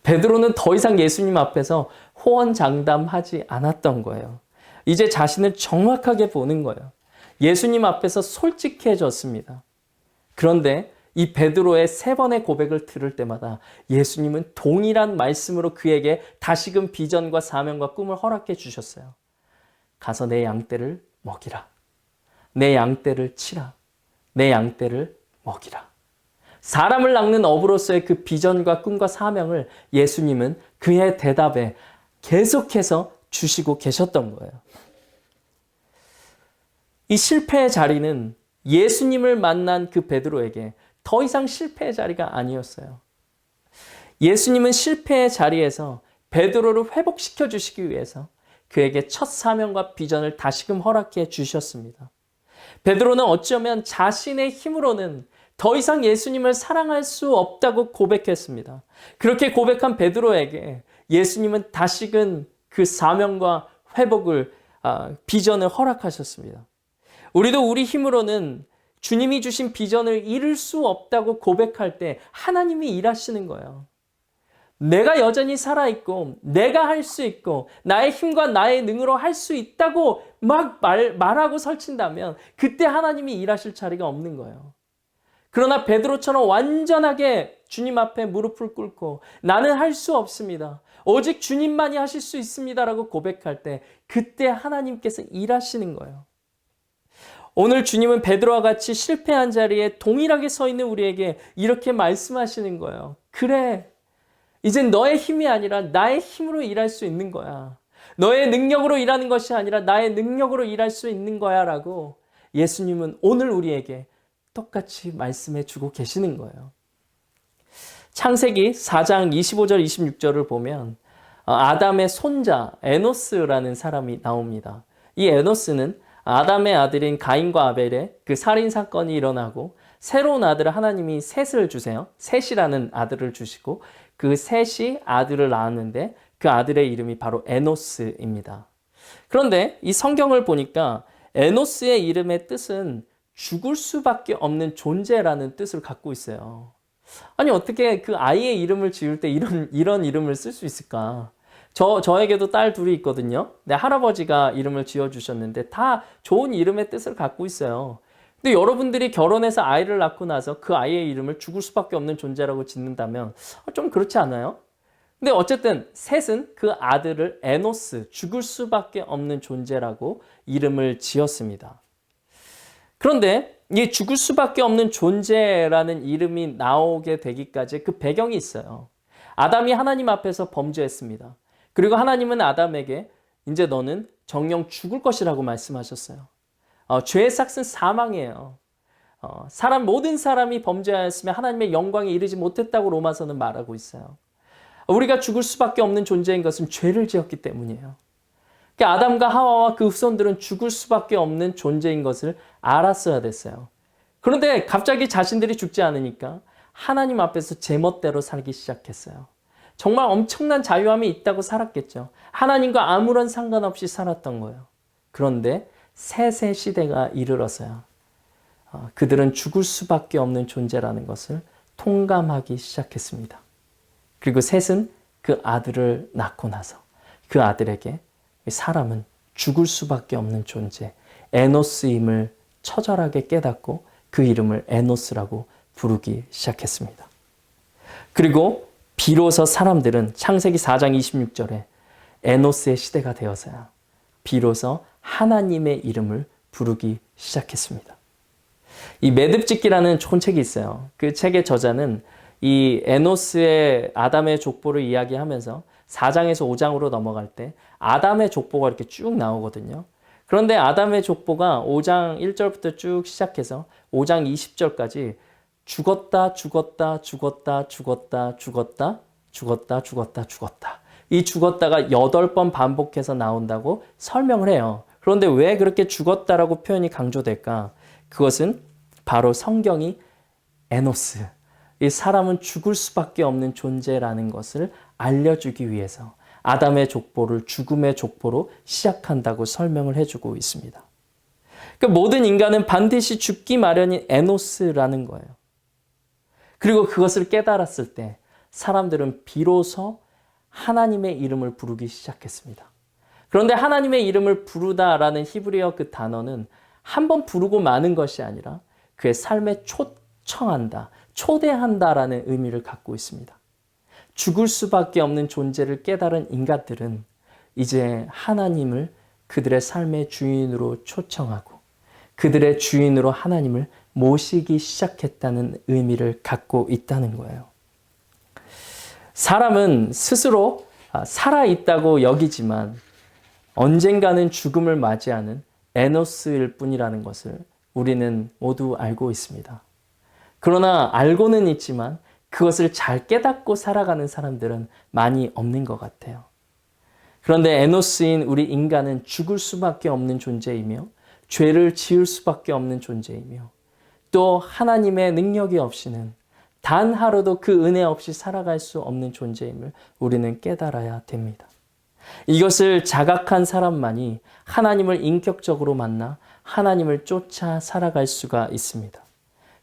베드로는 더 이상 예수님 앞에서 호언장담하지 않았던 거예요. 이제 자신을 정확하게 보는 거예요. 예수님 앞에서 솔직해졌습니다. 그런데 이 베드로의 3번의 고백을 들을 때마다 예수님은 동일한 말씀으로 그에게 다시금 비전과 사명과 꿈을 허락해 주셨어요. 가서 내 양떼를 먹이라. 내 양떼를 치라. 내 양떼를 먹이라. 사람을 낚는 어부로서의 그 비전과 꿈과 사명을 예수님은 그의 대답에 계속해서 주시고 계셨던 거예요. 이 실패의 자리는 예수님을 만난 그 베드로에게 더 이상 실패의 자리가 아니었어요. 예수님은 실패의 자리에서 베드로를 회복시켜 주시기 위해서 그에게 첫 사명과 비전을 다시금 허락해 주셨습니다. 베드로는 어쩌면 자신의 힘으로는 더 이상 예수님을 사랑할 수 없다고 고백했습니다. 그렇게 고백한 베드로에게 예수님은 다시금 그 사명과 회복을, 비전을 허락하셨습니다. 우리도 우리 힘으로는 주님이 주신 비전을 이룰 수 없다고 고백할 때 하나님이 일하시는 거예요. 내가 여전히 살아있고 내가 할 수 있고 나의 힘과 나의 능으로 할 수 있다고 막 말하고 설친다면 그때 하나님이 일하실 자리가 없는 거예요. 그러나 베드로처럼 완전하게 주님 앞에 무릎을 꿇고 나는 할 수 없습니다. 오직 주님만이 하실 수 있습니다라고 고백할 때 그때 하나님께서 일하시는 거예요. 오늘 주님은 베드로와 같이 실패한 자리에 동일하게 서 있는 우리에게 이렇게 말씀하시는 거예요. 그래, 이젠 너의 힘이 아니라 나의 힘으로 일할 수 있는 거야. 너의 능력으로 일하는 것이 아니라 나의 능력으로 일할 수 있는 거야 라고 예수님은 오늘 우리에게 똑같이 말씀해 주고 계시는 거예요. 창세기 4장 25절 26절을 보면 아담의 손자 에노스라는 사람이 나옵니다. 이 에노스는 아담의 아들인 가인과 아벨의 그 살인 사건이 일어나고 새로운 아들을 하나님이 셋을 주세요. 셋이라는 아들을 주시고 그 셋이 아들을 낳았는데 그 아들의 이름이 바로 에노스입니다. 그런데 이 성경을 보니까 에노스의 이름의 뜻은 죽을 수밖에 없는 존재라는 뜻을 갖고 있어요. 아니 어떻게 그 아이의 이름을 지을 때 이런 이름을 쓸 수 있을까? 저에게도 딸 둘이 있거든요. 내 할아버지가 이름을 지어주셨는데 다 좋은 이름의 뜻을 갖고 있어요. 근데 여러분들이 결혼해서 아이를 낳고 나서 그 아이의 이름을 죽을 수밖에 없는 존재라고 짓는다면 좀 그렇지 않아요? 근데 어쨌든 셋은 그 아들을 에노스, 죽을 수밖에 없는 존재라고 이름을 지었습니다. 그런데 이 죽을 수밖에 없는 존재라는 이름이 나오게 되기까지 그 배경이 있어요. 아담이 하나님 앞에서 범죄했습니다. 그리고 하나님은 아담에게 이제 너는 정령 죽을 것이라고 말씀하셨어요. 죄의 삭은 사망이에요. 모든 사람이 범죄하였으며 하나님의 영광에 이르지 못했다고 로마서는 말하고 있어요. 우리가 죽을 수밖에 없는 존재인 것은 죄를 지었기 때문이에요. 그러니까 아담과 하와와 그 후손들은 죽을 수밖에 없는 존재인 것을 알았어야 됐어요. 그런데 갑자기 자신들이 죽지 않으니까 하나님 앞에서 제멋대로 살기 시작했어요. 정말 엄청난 자유함이 있다고 살았겠죠. 하나님과 아무런 상관없이 살았던 거예요. 그런데 셋의 시대가 이르러서요. 그들은 죽을 수밖에 없는 존재라는 것을 통감하기 시작했습니다. 그리고 셋은 그 아들을 낳고 나서 그 아들에게 사람은 죽을 수밖에 없는 존재, 에노스임을 처절하게 깨닫고 그 이름을 에노스라고 부르기 시작했습니다. 그리고 비로소 사람들은 창세기 4장 26절에 에노스의 시대가 되어서야 비로소 하나님의 이름을 부르기 시작했습니다. 이 매듭짓기라는 좋은 책이 있어요. 그 책의 저자는 이 에노스의 아담의 족보를 이야기하면서 4장에서 5장으로 넘어갈 때 아담의 족보가 이렇게 쭉 나오거든요. 그런데 아담의 족보가 5장 1절부터 쭉 시작해서 5장 20절까지 죽었다, 죽었다, 죽었다, 죽었다, 죽었다, 죽었다, 죽었다, 죽었다. 이 죽었다가 8번 반복해서 나온다고 설명을 해요. 그런데 왜 그렇게 죽었다라고 표현이 강조될까? 그것은 바로 성경이 에노스, 이 사람은 죽을 수밖에 없는 존재라는 것을 알려주기 위해서 아담의 족보를 죽음의 족보로 시작한다고 설명을 해주고 있습니다. 그러니까 모든 인간은 반드시 죽기 마련인 에노스라는 거예요. 그리고 그것을 깨달았을 때 사람들은 비로소 하나님의 이름을 부르기 시작했습니다. 그런데 하나님의 이름을 부르다라는 히브리어 그 단어는 한 번 부르고 마는 것이 아니라 그의 삶에 초청한다, 초대한다라는 의미를 갖고 있습니다. 죽을 수밖에 없는 존재를 깨달은 인간들은 이제 하나님을 그들의 삶의 주인으로 초청하고 그들의 주인으로 하나님을 모시기 시작했다는 의미를 갖고 있다는 거예요. 사람은 스스로 살아있다고 여기지만 언젠가는 죽음을 맞이하는 에노스일 뿐이라는 것을 우리는 모두 알고 있습니다. 그러나 알고는 있지만 그것을 잘 깨닫고 살아가는 사람들은 많이 없는 것 같아요. 그런데 에노스인 우리 인간은 죽을 수밖에 없는 존재이며 죄를 지을 수밖에 없는 존재이며 또 하나님의 능력이 없이는 단 하루도 그 은혜 없이 살아갈 수 없는 존재임을 우리는 깨달아야 됩니다. 이것을 자각한 사람만이 하나님을 인격적으로 만나 하나님을 쫓아 살아갈 수가 있습니다.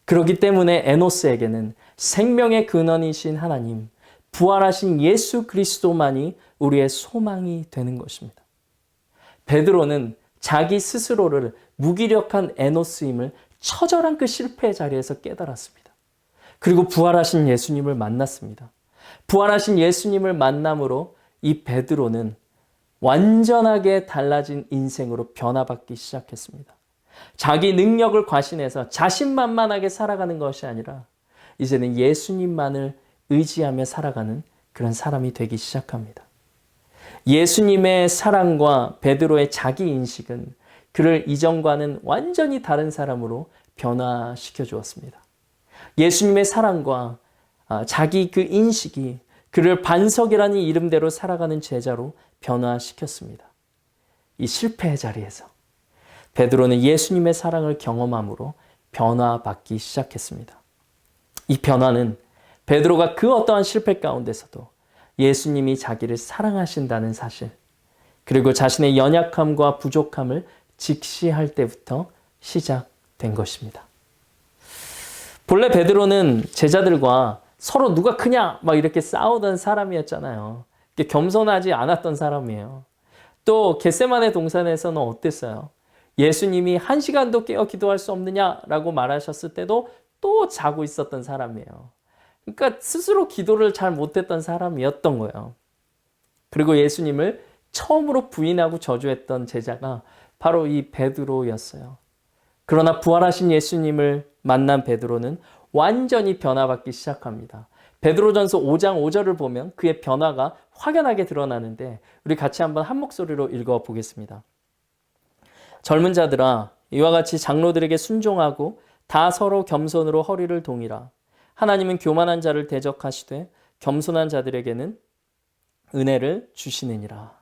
그렇기 때문에 에노스에게는 생명의 근원이신 하나님, 부활하신 예수 그리스도만이 우리의 소망이 되는 것입니다. 베드로는 자기 스스로를 무기력한 에노스임을 처절한 그 실패의 자리에서 깨달았습니다. 그리고 부활하신 예수님을 만났습니다. 부활하신 예수님을 만남으로 이 베드로는 완전하게 달라진 인생으로 변화받기 시작했습니다. 자기 능력을 과신해서 자신만만하게 살아가는 것이 아니라 이제는 예수님만을 의지하며 살아가는 그런 사람이 되기 시작합니다. 예수님의 사랑과 베드로의 자기 인식은 그를 이전과는 완전히 다른 사람으로 변화시켜 주었습니다. 예수님의 사랑과 자기 그 인식이 그를 반석이라는 이름대로 살아가는 제자로 변화시켰습니다. 이 실패의 자리에서 베드로는 예수님의 사랑을 경험함으로 변화받기 시작했습니다. 이 변화는 베드로가 그 어떠한 실패 가운데서도 예수님이 자기를 사랑하신다는 사실, 그리고 자신의 연약함과 부족함을 직시할 때부터 시작된 것입니다. 본래 베드로는 제자들과 서로 누가 크냐 막 이렇게 싸우던 사람이었잖아요. 겸손하지 않았던 사람이에요. 또 겟세마네 동산에서는 어땠어요? 예수님이 1시간도 깨어 기도할 수 없느냐라고 말하셨을 때도 또 자고 있었던 사람이에요. 그러니까 스스로 기도를 잘 못했던 사람이었던 거예요. 그리고 예수님을 처음으로 부인하고 저주했던 제자가 바로 이 베드로였어요. 그러나 부활하신 예수님을 만난 베드로는 완전히 변화받기 시작합니다. 베드로전서 5장 5절을 보면 그의 변화가 확연하게 드러나는데 우리 같이 한번 한 목소리로 읽어보겠습니다. 젊은 자들아, 이와 같이 장로들에게 순종하고 다 서로 겸손으로 허리를 동이라. 하나님은 교만한 자를 대적하시되 겸손한 자들에게는 은혜를 주시느니라.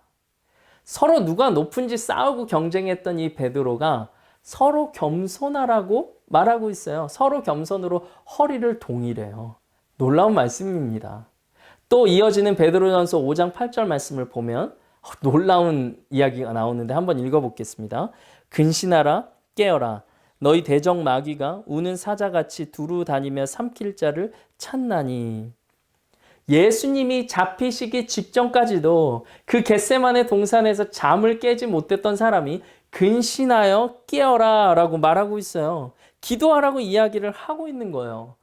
서로 누가 높은지 싸우고 경쟁했던 이 베드로가 서로 겸손하라고 말하고 있어요. 서로 겸손으로 허리를 동이래요. 놀라운 말씀입니다. 또 이어지는 베드로전서 5장 8절 말씀을 보면 놀라운 이야기가 나오는데 한번 읽어보겠습니다. 근신하라 깨어라 너희 대적 마귀가 우는 사자같이 두루 다니며 삼킬 자를 찾나니. 예수님이 잡히시기 직전까지도 그 겟세마네 동산에서 잠을 깨지 못했던 사람이 근신하여 깨어라 라고 말하고 있어요. 기도하라고 이야기를 하고 있는 거예요.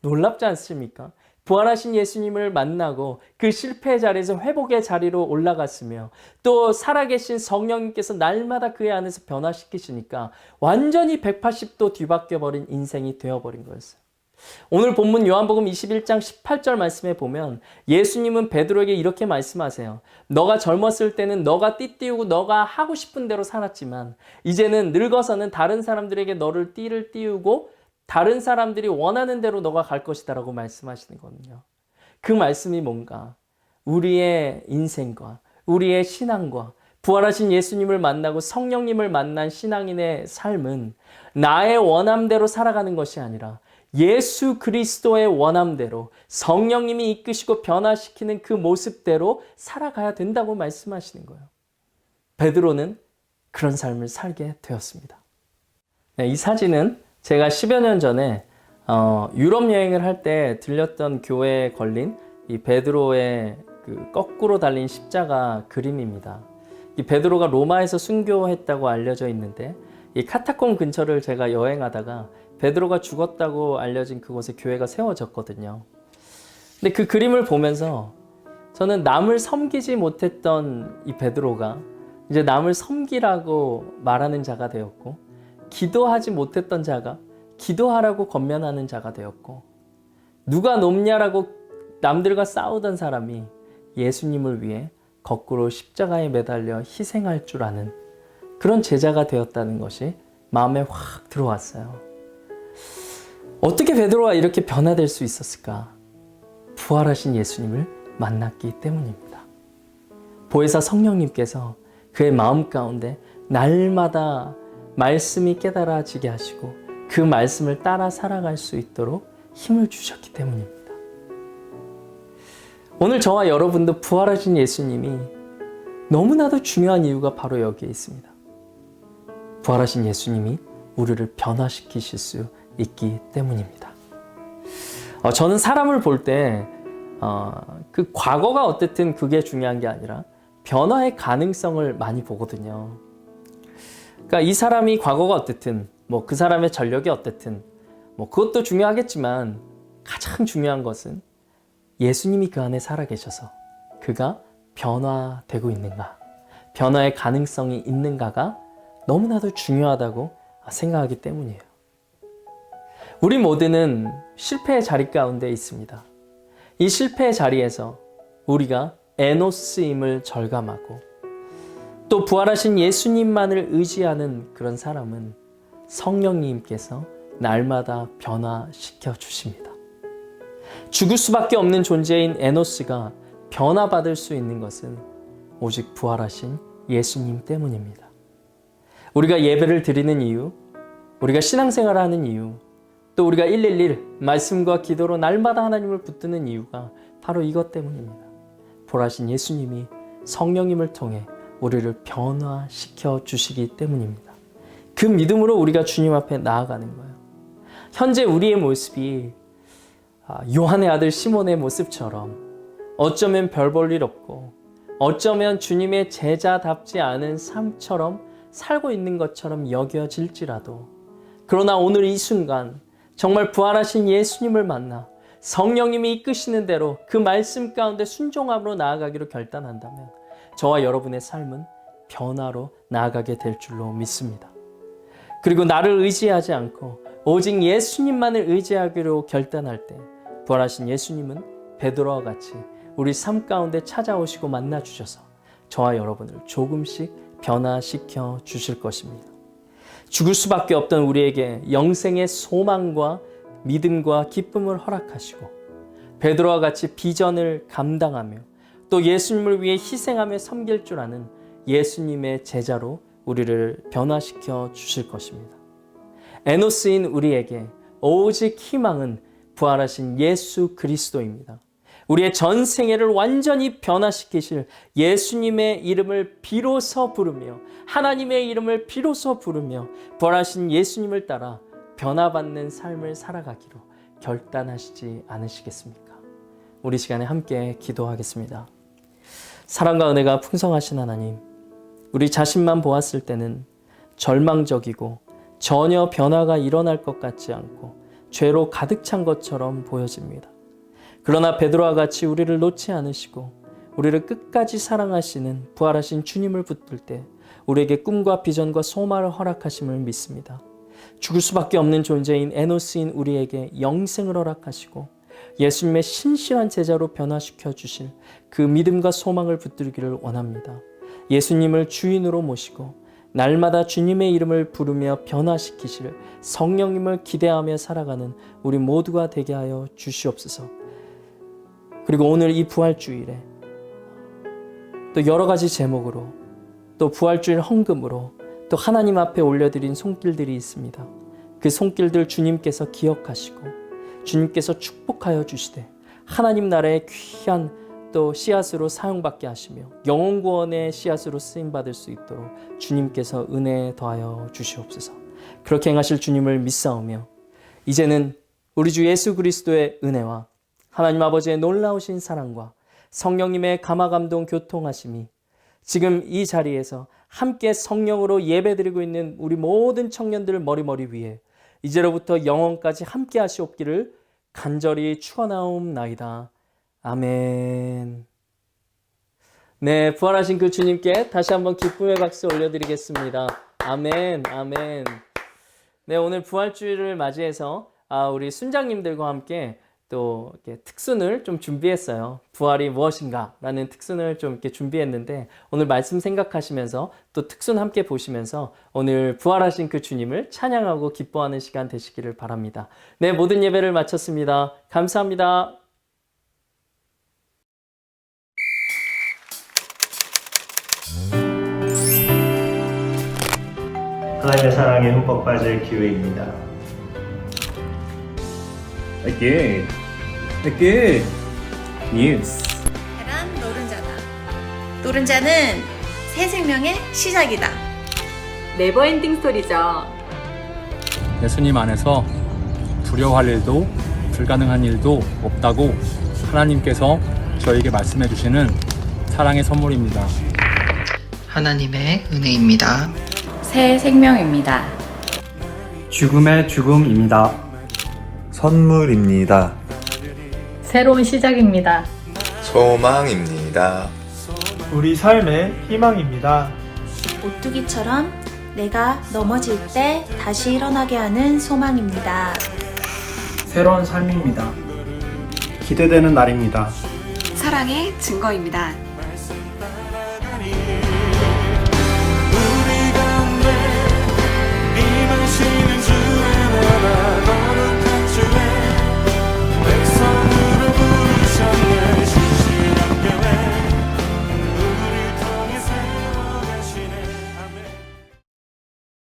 놀랍지 않습니까? 부활하신 예수님을 만나고 그 실패의 자리에서 회복의 자리로 올라갔으며 또 살아계신 성령님께서 날마다 그의 안에서 변화시키시니까 완전히 180도 뒤바뀌어버린 인생이 되어버린 거였어요. 오늘 본문 요한복음 21장 18절 말씀에 보면 예수님은 베드로에게 이렇게 말씀하세요. 너가 젊었을 때는 너가 띠띠우고 너가 하고 싶은 대로 살았지만 이제는 늙어서는 다른 사람들에게 너를 띠를 띠우고 다른 사람들이 원하는 대로 너가 갈 것이다 라고 말씀하시는 거거든요. 그 말씀이 뭔가 우리의 인생과 우리의 신앙과 부활하신 예수님을 만나고 성령님을 만난 신앙인의 삶은 나의 원함대로 살아가는 것이 아니라 예수 그리스도의 원함대로 성령님이 이끄시고 변화시키는 그 모습대로 살아가야 된다고 말씀하시는 거예요. 베드로는 그런 삶을 살게 되었습니다. 네, 이 사진은 제가 10여 년 전에 유럽 여행을 할 때 들렸던 교회에 걸린 이 베드로의 그 거꾸로 달린 십자가 그림입니다. 이 베드로가 로마에서 순교했다고 알려져 있는데 이 카타콤 근처를 제가 여행하다가 베드로가 죽었다고 알려진 그곳에 교회가 세워졌거든요. 근데 그 그림을 보면서 저는 남을 섬기지 못했던 이 베드로가 이제 남을 섬기라고 말하는 자가 되었고, 기도하지 못했던 자가 기도하라고 권면하는 자가 되었고, 누가 높냐라고 남들과 싸우던 사람이 예수님을 위해 거꾸로 십자가에 매달려 희생할 줄 아는 그런 제자가 되었다는 것이 마음에 확 들어왔어요. 어떻게 베드로가 이렇게 변화될 수 있었을까? 부활하신 예수님을 만났기 때문입니다. 보혜사 성령님께서 그의 마음 가운데 날마다 말씀이 깨달아지게 하시고 그 말씀을 따라 살아갈 수 있도록 힘을 주셨기 때문입니다. 오늘 저와 여러분도 부활하신 예수님이 너무나도 중요한 이유가 바로 여기에 있습니다. 부활하신 예수님이 우리를 변화시키실 수 있기 때문입니다. 저는 사람을 볼 때 그 과거가 어떻든 그게 중요한 게 아니라 변화의 가능성을 많이 보거든요. 그러니까 이 사람이 과거가 어떻든 뭐 그 사람의 전력이 어떻든 뭐 그것도 중요하겠지만 가장 중요한 것은 예수님이 그 안에 살아계셔서 그가 변화되고 있는가, 변화의 가능성이 있는가가 너무나도 중요하다고 생각하기 때문이에요. 우리 모두는 실패의 자리 가운데 있습니다. 이 실패의 자리에서 우리가 에노스임을 절감하고 또 부활하신 예수님만을 의지하는 그런 사람은 성령님께서 날마다 변화시켜 주십니다. 죽을 수밖에 없는 존재인 에노스가 변화받을 수 있는 것은 오직 부활하신 예수님 때문입니다. 우리가 예배를 드리는 이유, 우리가 신앙생활을 하는 이유, 또 우리가 111 말씀과 기도로 날마다 하나님을 붙드는 이유가 바로 이것 때문입니다. 부활하신 예수님이 성령님을 통해 우리를 변화시켜 주시기 때문입니다. 그 믿음으로 우리가 주님 앞에 나아가는 거예요. 현재 우리의 모습이 요한의 아들 시몬의 모습처럼 어쩌면 별 볼 일 없고 어쩌면 주님의 제자답지 않은 삶처럼 살고 있는 것처럼 여겨질지라도, 그러나 오늘 이 순간 정말 부활하신 예수님을 만나 성령님이 이끄시는 대로 그 말씀 가운데 순종함으로 나아가기로 결단한다면 저와 여러분의 삶은 변화로 나아가게 될 줄로 믿습니다. 그리고 나를 의지하지 않고 오직 예수님만을 의지하기로 결단할 때 부활하신 예수님은 베드로와 같이 우리 삶 가운데 찾아오시고 만나 주셔서 저와 여러분을 조금씩 변화시켜 주실 것입니다. 죽을 수밖에 없던 우리에게 영생의 소망과 믿음과 기쁨을 허락하시고 베드로와 같이 비전을 감당하며 또 예수님을 위해 희생하며 섬길 줄 아는 예수님의 제자로 우리를 변화시켜 주실 것입니다. 에노스인 우리에게 오직 희망은 부활하신 예수 그리스도입니다. 우리의 전 생애를 완전히 변화시키실 예수님의 이름을 비로소 부르며 하나님의 이름을 비로소 부르며 부활하신 예수님을 따라 변화받는 삶을 살아가기로 결단하시지 않으시겠습니까? 우리 시간에 함께 기도하겠습니다. 사랑과 은혜가 풍성하신 하나님, 우리 자신만 보았을 때는 절망적이고 전혀 변화가 일어날 것 같지 않고 죄로 가득 찬 것처럼 보여집니다. 그러나 베드로와 같이 우리를 놓지 않으시고 우리를 끝까지 사랑하시는 부활하신 주님을 붙들 때 우리에게 꿈과 비전과 소망을 허락하심을 믿습니다. 죽을 수밖에 없는 존재인 에노스인 우리에게 영생을 허락하시고 예수님의 신실한 제자로 변화시켜 주실 그 믿음과 소망을 붙들기를 원합니다. 예수님을 주인으로 모시고 날마다 주님의 이름을 부르며 변화시키실 성령님을 기대하며 살아가는 우리 모두가 되게 하여 주시옵소서. 그리고 오늘 이 부활주일에 또 여러 가지 제목으로 또 부활주일 헌금으로 또 하나님 앞에 올려드린 손길들이 있습니다. 그 손길들 주님께서 기억하시고 주님께서 축복하여 주시되 하나님 나라의 귀한 또 씨앗으로 사용받게 하시며 영혼 구원의 씨앗으로 쓰임받을 수 있도록 주님께서 은혜 더하여 주시옵소서. 그렇게 행하실 주님을 믿사오며 이제는 우리 주 예수 그리스도의 은혜와 하나님 아버지의 놀라우신 사랑과 성령님의 감화감동 교통하심이 지금 이 자리에서 함께 성령으로 예배드리고 있는 우리 모든 청년들 머리 위에 이제로부터 영원까지 함께 하시옵기를 간절히 축원하옵나이다. 아멘. 네, 부활하신 그 주님께 다시 한번 기쁨의 박수 올려드리겠습니다. 아멘, 아멘. 네, 오늘 부활주일을 맞이해서 우리 순장님들과 함께 또 이렇게 특순을 좀 준비했어요. 부활이 무엇인가? 라는 특순을 좀 이렇게 준비했는데 오늘 말씀 생각하시면서 또 특순 함께 보시면서 오늘 부활하신 그 주님을 찬양하고 기뻐하는 시간 되시기를 바랍니다. 네, 모든 예배를 마쳤습니다. 감사합니다. 하나님의 사랑에 흠뻑 빠질 기회입니다. Good news. 계란 노른자다. 노른자는 새 생명의 시작이다. 네버엔딩 스토리죠. 예수님 안에서 두려워할 일도 불가능한 일도 없다고 하나님께서 저에게 말씀해 주시는 사랑의 선물입니다. 하나님의 은혜입니다. 새 생명입니다. 죽음의 죽음입니다. 선물입니다. 새로운 시작입니다. 소망입니다. 우리 삶의 희망입니다. 오뚜기처럼 내가 넘어질 때 다시 일어나게 하는 소망입니다. 새로운 삶입니다. 기대되는 날입니다. 사랑의 증거입니다.